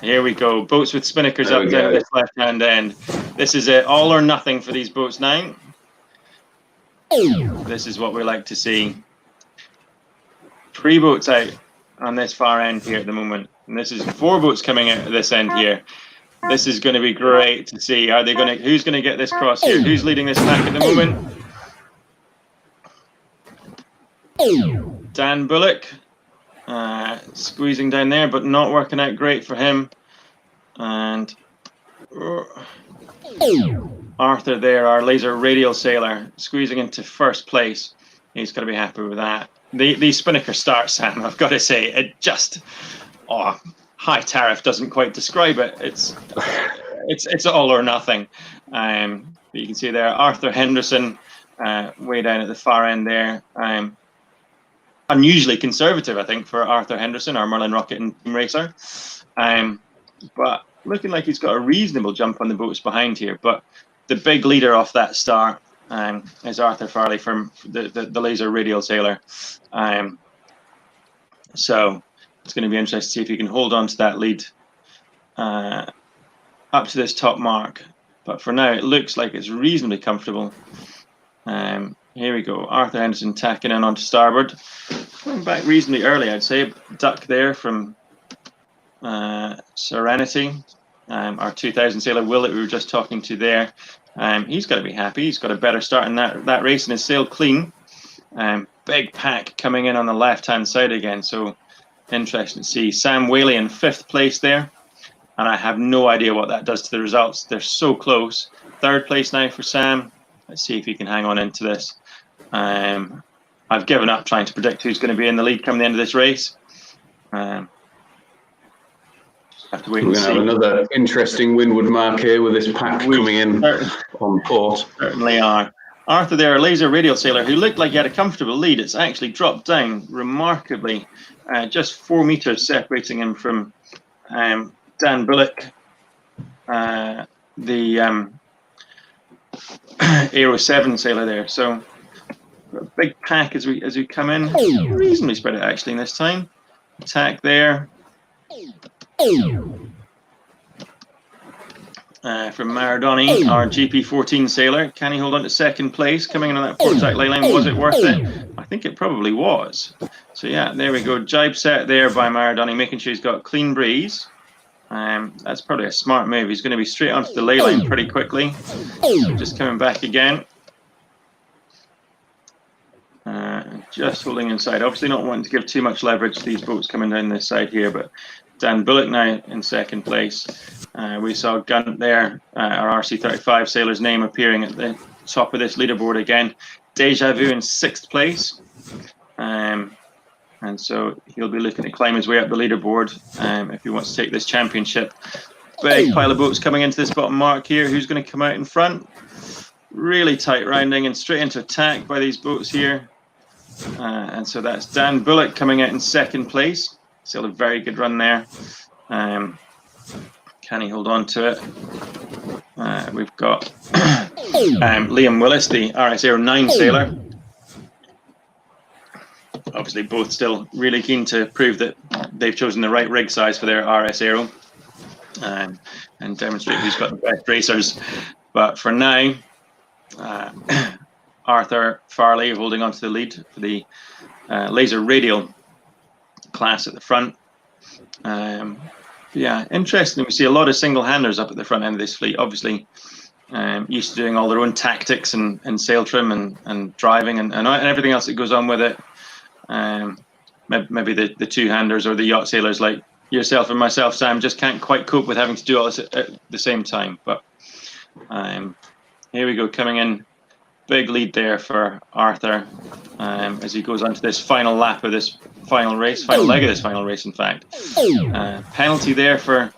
Here we go. Boats with spinnakers up down this left-hand end. This is it. All or nothing for these boats now. This is what we like to see. 3 boats out on this far end here at the moment. And this is 4 boats coming out at this end here. This is going to be great to see. Are they going to? Who's going to get this cross here? Who's leading this pack at the moment? Dan Bullock squeezing down there, but not working out great for him. And Arthur there, our laser radial sailor, squeezing into first place. He's going to be happy with that. The spinnaker start, Sam, I've got to say, it just, high tariff doesn't quite describe it. It's all or nothing. But you can see there, Arthur Henderson, way down at the far end there. Unusually conservative, I think, for Arthur Henderson, our Merlin Rocket and team racer. But looking like he's got a reasonable jump on the boats behind here. But the big leader off that start is Arthur Farley from the laser radial sailor. So it's going to be interesting to see if he can hold on to that lead up to this top mark. But for now, it looks like it's reasonably comfortable. Here we go. Arthur Henderson tacking in onto starboard. Going back reasonably early, I'd say. Duck there from Serenity. Our 2000 sailor Will that we were just talking to there. He's got to be happy. He's got a better start in that race and has sailed clean. Big pack coming in on the left-hand side again. So interesting to see. Sam Whaley in 5th place there. And I have no idea what that does to the results. They're so close. 3rd place now for Sam. Let's see if he can hang on into this. I've given up trying to predict who's going to be in the lead come the end of this race. Have to wait and see. We're going to have another interesting windward mark here with this pack coming in on port. Certainly are. Arthur there, a laser radial sailor who looked like he had a comfortable lead. It's actually dropped down remarkably. Just 4 meters separating him from Dan Bullock, the Aero 7 sailor there. So a big pack as we come in. Reasonably spread out actually this time. Attack there. From Maradoni, our GP14 sailor. Can he hold on to 2nd place? Coming in on that port tack line. Was it worth it? I think it probably was. So yeah, there we go. Jibe set there by Maradoni, making sure he's got a clean breeze. That's probably a smart move. He's going to be straight onto the ley line pretty quickly. Just coming back again. Just holding inside. Obviously not wanting to give too much leverage to these boats coming down this side here, but Dan Bullock now in 2nd place. We saw Gunt there, our RC35 sailor's name appearing at the top of this leaderboard again. Deja Vu in 6th place. And so he'll be looking to climb his way up the leaderboard if he wants to take this championship. Big pile of boats coming into this bottom mark here. Who's going to come out in front? Really tight rounding and straight into attack by these boats here. And so that's Dan Bullock coming out in 2nd place. Still a very good run there. Can he hold on to it? We've got Liam Willis, the RS Aero 9 sailor. Obviously, both still really keen to prove that they've chosen the right rig size for their RS Aero and demonstrate who's got the best racers. But for now, Arthur Farley holding on to the lead for the laser radial class at the front. Yeah, interesting. We see a lot of single-handers up at the front end of this fleet. Obviously, used to doing all their own tactics and sail trim and driving and everything else that goes on with it. Maybe the two-handers or the yacht sailors like yourself and myself, Sam, just can't quite cope with having to do all this at the same time. But here we go, coming in. Big lead there for Arthur as he goes on to this final lap of this final race, final leg of this final race, in fact. Penalty there for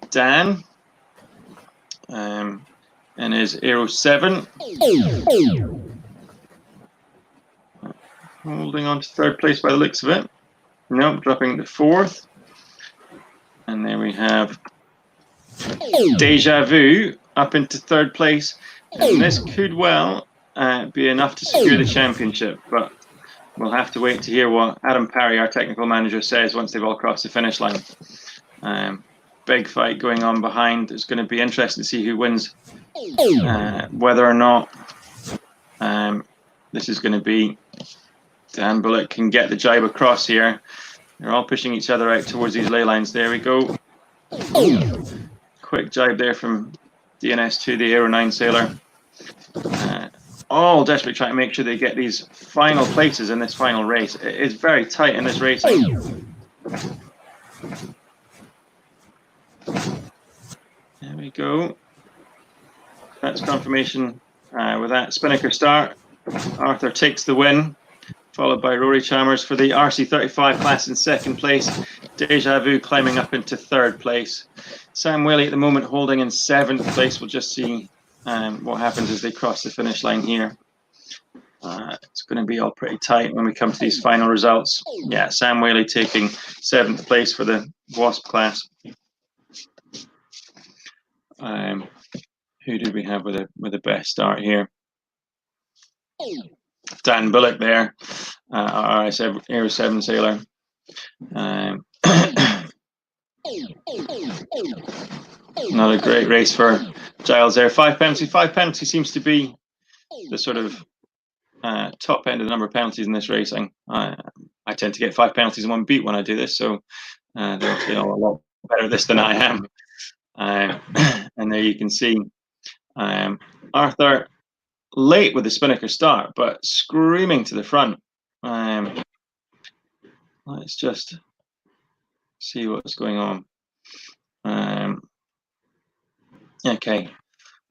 Dan in his Aero 7. Holding on to 3rd place by the looks of it. Nope, dropping to 4th. And there we have Deja Vu up into 3rd place. And this could well be enough to secure the championship, but we'll have to wait to hear what Adam Parry, our technical manager, says once they've all crossed the finish line. Big fight going on behind. It's going to be interesting to see who wins, whether or not this is going to be Dan Bullock can get the jibe across here. They're all pushing each other out towards these ley lines. There we go. Quick jibe there from DNS2, the Aero 9 sailor. All desperately trying to make sure they get these final places in this final race. It is very tight in this racing. There we go. That's confirmation with that Spinnaker start. Arthur takes the win, followed by Rory Chalmers for the RC35 class in second place. Deja Vu climbing up into third place. Sam Whaley at the moment holding in seventh place. We'll just see what happens as they cross the finish line here. It's going to be all pretty tight when we come to these final results. Yeah, Sam Whaley taking seventh place for the Wasp class. Who do we have with the best start here? Dan Bullock there, our Aero 7 sailor. Another great race for Giles there. 5 penalties. 5 penalties seems to be the sort of top end of the number of penalties in this racing. I tend to get 5 penalties in one beat when I do this, so they're all a lot better at this than I am. And there you can see Arthur late with the Spinnaker start, but screaming to the front. Let's just see what's going on. Okay,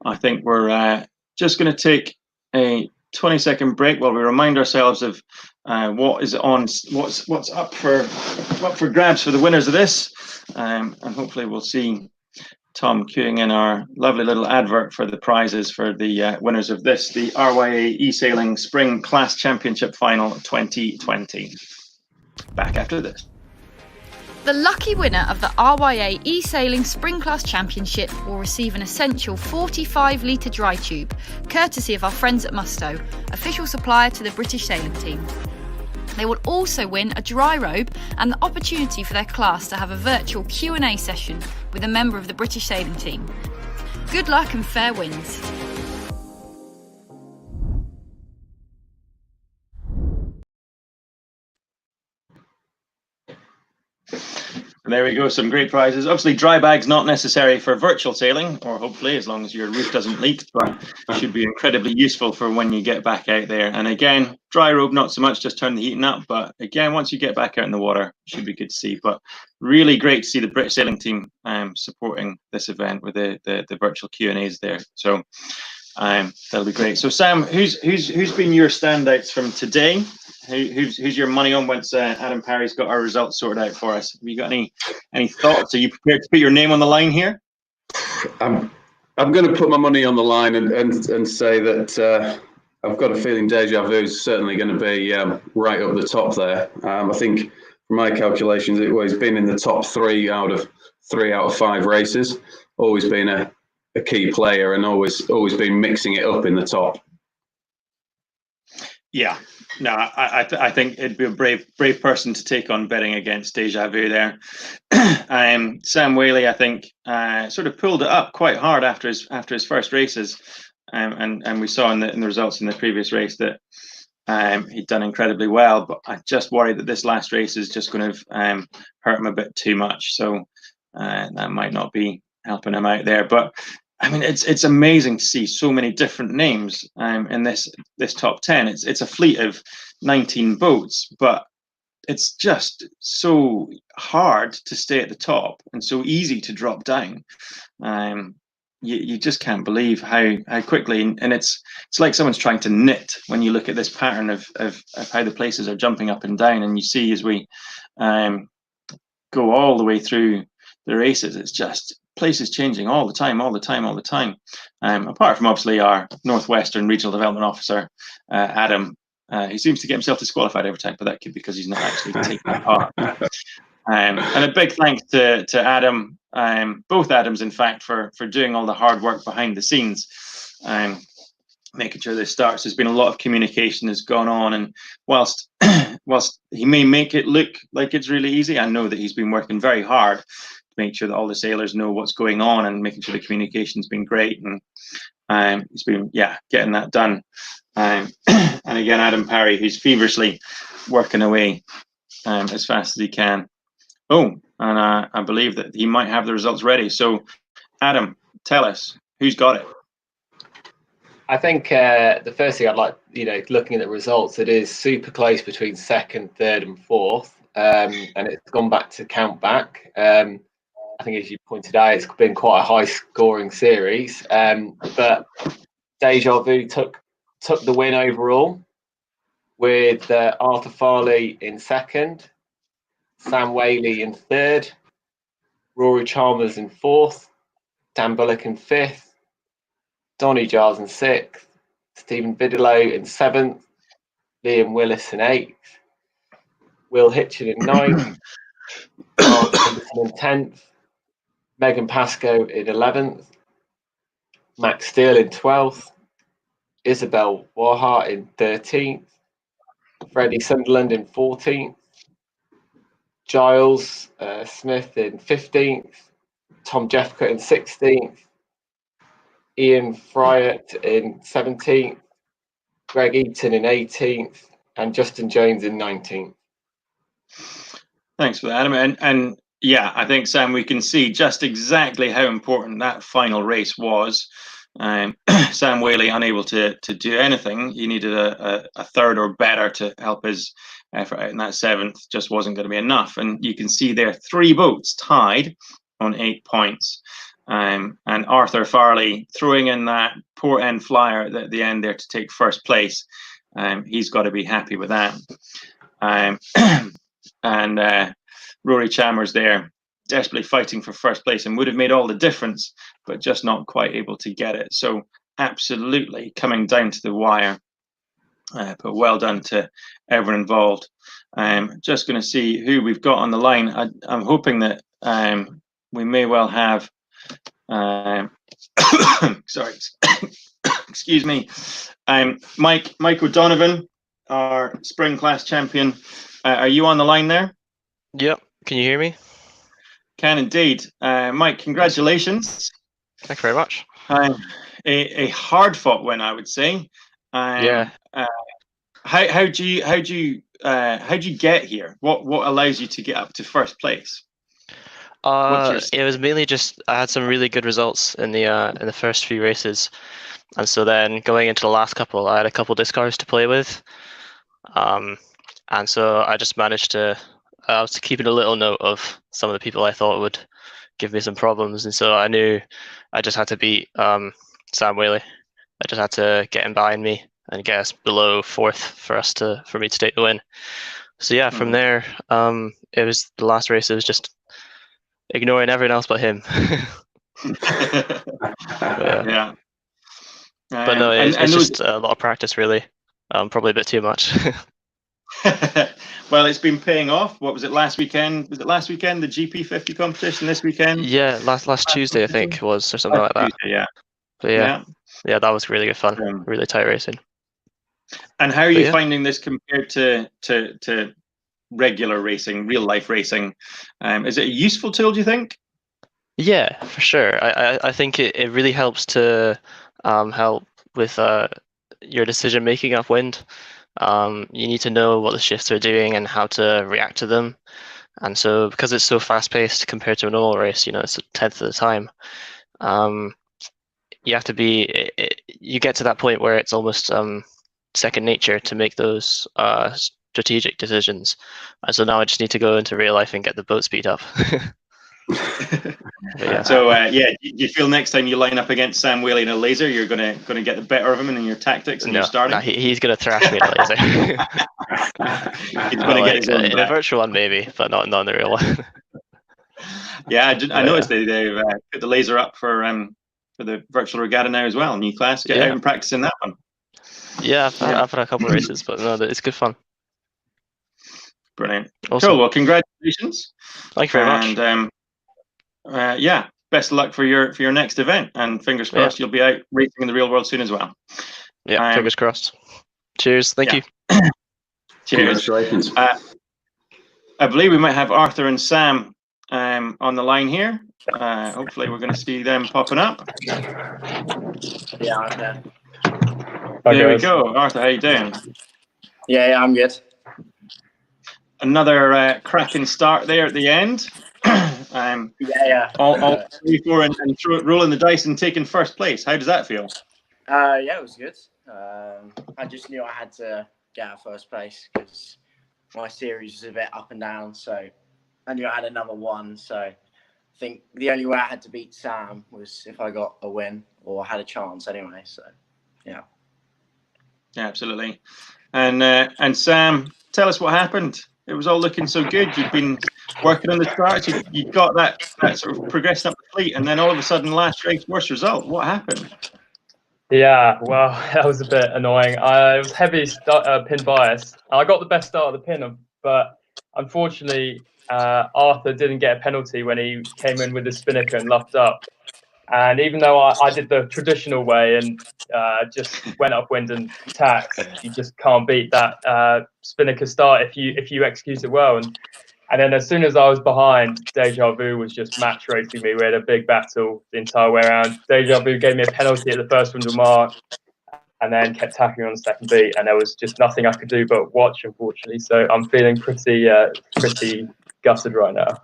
I think we're just going to take a 20-second break while we remind ourselves of what's up for grabs for the winners of this, and hopefully we'll see Tom queuing in our lovely little advert for the prizes for the winners of this, the RYA eSailing Spring Class Championship Final 2020. Back after this. The lucky winner of the RYA eSailing Spring Class Championship will receive an essential 45-litre dry tube, courtesy of our friends at Musto, official supplier to the British sailing team. They will also win a dry robe and the opportunity for their class to have a virtual Q&A session with a member of the British sailing team. Good luck and fair winds. And there we go, some great prizes. Obviously, dry bags not necessary for virtual sailing, or hopefully, as long as your roof doesn't leak, but should be incredibly useful for when you get back out there. And again, dry robe, not so much, just turn the heating up. But again, once you get back out in the water, should be good to see. But really great to see the British sailing team supporting this event with the virtual Q&As there. So that'll be great. So Sam, who's been your standouts from today? Who's your money on once Adam Parry's got our results sorted out for us? Have you got any thoughts? Are you prepared to put your name on the line here? I'm going to put my money on the line and say that I've got a feeling Deja Vu is certainly going to be right up the top there. I think from my calculations, it's always been in the top 3 out of 5 races. Always been a key player and always been mixing it up in the top. Yeah, no, I think it'd be a brave person to take on betting against Deja Vu there. Sam Whaley, I think, sort of pulled it up quite hard after his first races, and we saw in the results in the previous race that he'd done incredibly well. But I just worry that this last race is just going to hurt him a bit too much. So that might not be helping him out there. But I mean, it's amazing to see so many different names in this top 10. It's a fleet of 19 boats, but it's just so hard to stay at the top and so easy to drop down. You just can't believe how quickly, and it's like someone's trying to knit when you look at this pattern of how the places are jumping up and down, and you see as we go all the way through the races, it's just places changing all the time. Apart from obviously our Northwestern Regional Development Officer, Adam, he seems to get himself disqualified every time, but that could be because he's not actually taking part. And a big thanks to Adam, both Adams, in fact, for doing all the hard work behind the scenes. making sure this starts. There's been a lot of communication that's gone on, and whilst he may make it look like it's really easy, I know that he's been working very hard to make sure that all the sailors know what's going on, and making sure the communication's been great, and he's been getting that done. And again, Adam Parry, who's feverishly working away as fast as he can. Oh, and I believe that he might have the results ready. So, Adam, tell us, who's got it? I think the first thing I'd like, looking at the results, it is super close between second, third, and fourth, and it's gone back to count back. I think, as you pointed out, it's been quite a high-scoring series, but Deja Vu took the win overall, with Arthur Farley in second, Sam Whaley in third, Rory Chalmers in fourth, Dan Bullock in fifth, Donny Giles in sixth, Stephen Bigelow in seventh, Liam Willis in eighth, Will Hitchin in ninth, Mark Henderson in 10th, Megan Pascoe in 11th, Max Steele in 12th, Isabel Warhart in 13th, Freddie Sunderland in 14th, Giles Smith in 15th, Tom Jeffcott in 16th, Ian Fryatt in 17th, Greg Eaton in 18th, and Justin Jones in 19th. Thanks for that, Adam. And yeah, I think, Sam, we can see just exactly how important that final race was. Sam Whaley unable to do anything. He needed a third or better to help his effort out, and that seventh just wasn't going to be enough. And you can see there 3 boats tied on 8 points. And Arthur Farley throwing in that poor end flyer at the end there to take first place. He's got to be happy with that. And Rory Chalmers there desperately fighting for first place, and would have made all the difference, but just not quite able to get it. So absolutely coming down to the wire. But well done to everyone involved. Just going to see who we've got on the line. I'm hoping that we may well have sorry, excuse me, Mike O'Donovan, our spring class champion. Are you on the line there? Yep. Can you hear me? Can indeed. Mike, congratulations. Thank you very much. A hard fought win, I would say. Yeah. How'd you get here? What allows you to get up to first place? It was mainly just I had some really good results in the first few races, and so then going into the last couple, I had a couple discards to play with, and so I just managed to. I was keeping a little note of some of the people I thought would give me some problems, and so I knew I just had to beat Sam Whaley. I just had to get him behind me and get us below fourth for me to take the win. So yeah, from there, it was the last race. It was just ignoring everyone else but him. Yeah. But no, it's just a lot of practice, really. Probably a bit too much. Well, it's been paying off. What was it last weekend? Was it last weekend, the GP50 competition this weekend? Yeah, last Tuesday, I think, was, or something like that. Tuesday, yeah. But yeah, that was really good fun. Really tight racing. And how are you finding this compared to regular racing, real life racing? Is it a useful tool, do you think? Yeah, for sure. I think it really helps to help with your decision making upwind. You need to know what the shifts are doing and how to react to them. And so because it's so fast paced compared to a normal race, it's a tenth of the time. You have to you get to that point where it's almost second nature to make those strategic decisions. And so now I just need to go into real life and get the boat speed up. So you feel next time you line up against Sam Whaley in a laser, you're gonna get the better of him in your tactics and your starting? No, he's gonna thrash me in a laser. He's gonna get his own in a virtual one maybe, but not in the real one. Yeah, I noticed they've put the laser up for the virtual regatta now as well. New class, get out and practice in that one. Yeah, I've had a couple of races, but no, it's good fun. Brilliant. Awesome. Cool. Well, congratulations. Thank you very much. And best of luck for your next event. And fingers crossed you'll be out racing in the real world soon as well. Yeah, fingers crossed. Cheers. Thank you. Cheers. Congratulations. I believe we might have Arthur and Sam on the line here. Hopefully we're going to see them popping up. Yeah, I'm there. There we go. Arthur, how you doing? Yeah, I'm good. Another cracking start there at the end. Yeah. All 3-4 and rolling the dice and taking first place. How does that feel? Yeah, it was good. I just knew I had to get out first place because my series was a bit up and down. So I knew I had another one. So I think the only way I had to beat Sam was if I got a win or had a chance anyway. So yeah. Yeah, absolutely. And Sam, tell us what happened. It was all looking so good. You'd been working on the starts. You got that sort of progressing up the fleet, and then all of a sudden, last race, worst result. What happened? Yeah, well, that was a bit annoying. It was heavy pin bias. I got the best start of the pin, but unfortunately, Arthur didn't get a penalty when he came in with the spinnaker and luffed up. And even though I did the traditional way and just went upwind and taxed, you just can't beat that spinnaker start if you execute it well. And then as soon as I was behind, Deja Vu was just match racing me. We had a big battle the entire way around. Deja Vu gave me a penalty at the first 100 mark and then kept tackling on the second beat. And there was just nothing I could do but watch, unfortunately. So I'm feeling pretty gutted right now.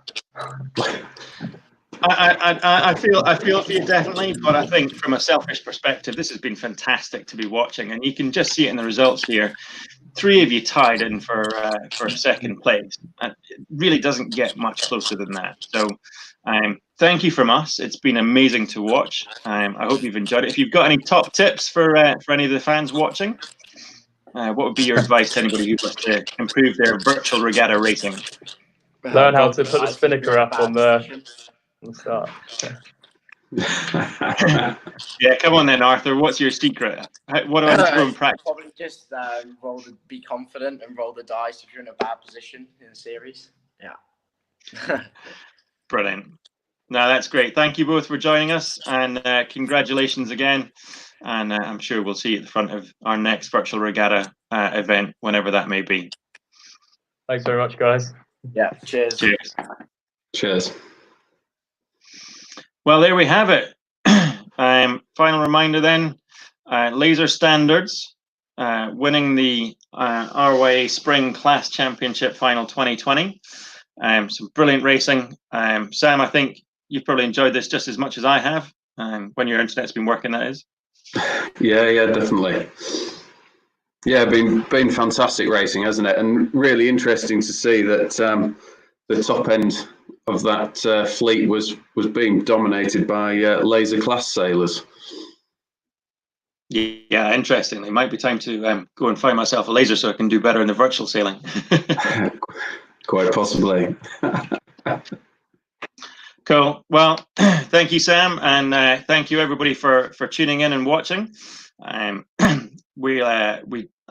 I feel for you definitely, but I think from a selfish perspective, this has been fantastic to be watching, and you can just see it in the results here. 3 of you tied in for second place. It really doesn't get much closer than that. So, thank you from us. It's been amazing to watch. I hope you've enjoyed it. If you've got any top tips for any of the fans watching, what would be your advice to anybody who wants to improve their virtual regatta racing? Learn how to put the spinnaker up on the start. Yeah, come on then, Arthur. What's your secret? What do I need to go and practice? Probably just be confident and roll the dice if you're in a bad position in the series. Yeah. Brilliant. No, that's great. Thank you both for joining us, and congratulations again. And I'm sure we'll see you at the front of our next virtual regatta event, whenever that may be. Thanks very much, guys. Yeah. Cheers. Cheers. Cheers. Well, there we have it. Final reminder then, Laser Standards winning the RYA Spring Class Championship Final 2020. Some brilliant racing. Sam, I think you've probably enjoyed this just as much as I have, when your internet's been working, that is. Yeah, definitely. Yeah, been fantastic racing, hasn't it? And really interesting to see that the top end of that fleet was being dominated by laser class sailors. Yeah, interestingly, might be time to go and find myself a laser so I can do better in the virtual sailing. Quite possibly. Cool. Well, thank you, Sam, and thank you everybody for tuning in and watching. I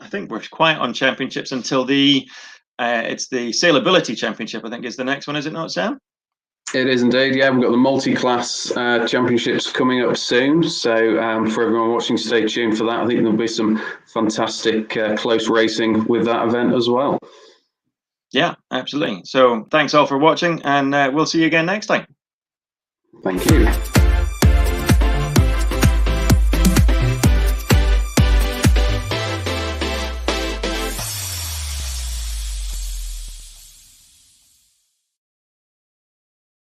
think we're quiet on championships until it's the Sailability Championship, I think, is the next one, is it not, Sam? It is indeed, yeah. We've got the multi-class championships coming up soon. So for everyone watching, stay tuned for that. I think there'll be some fantastic close racing with that event as well. Yeah, absolutely. So thanks all for watching, and we'll see you again next time. Thank you.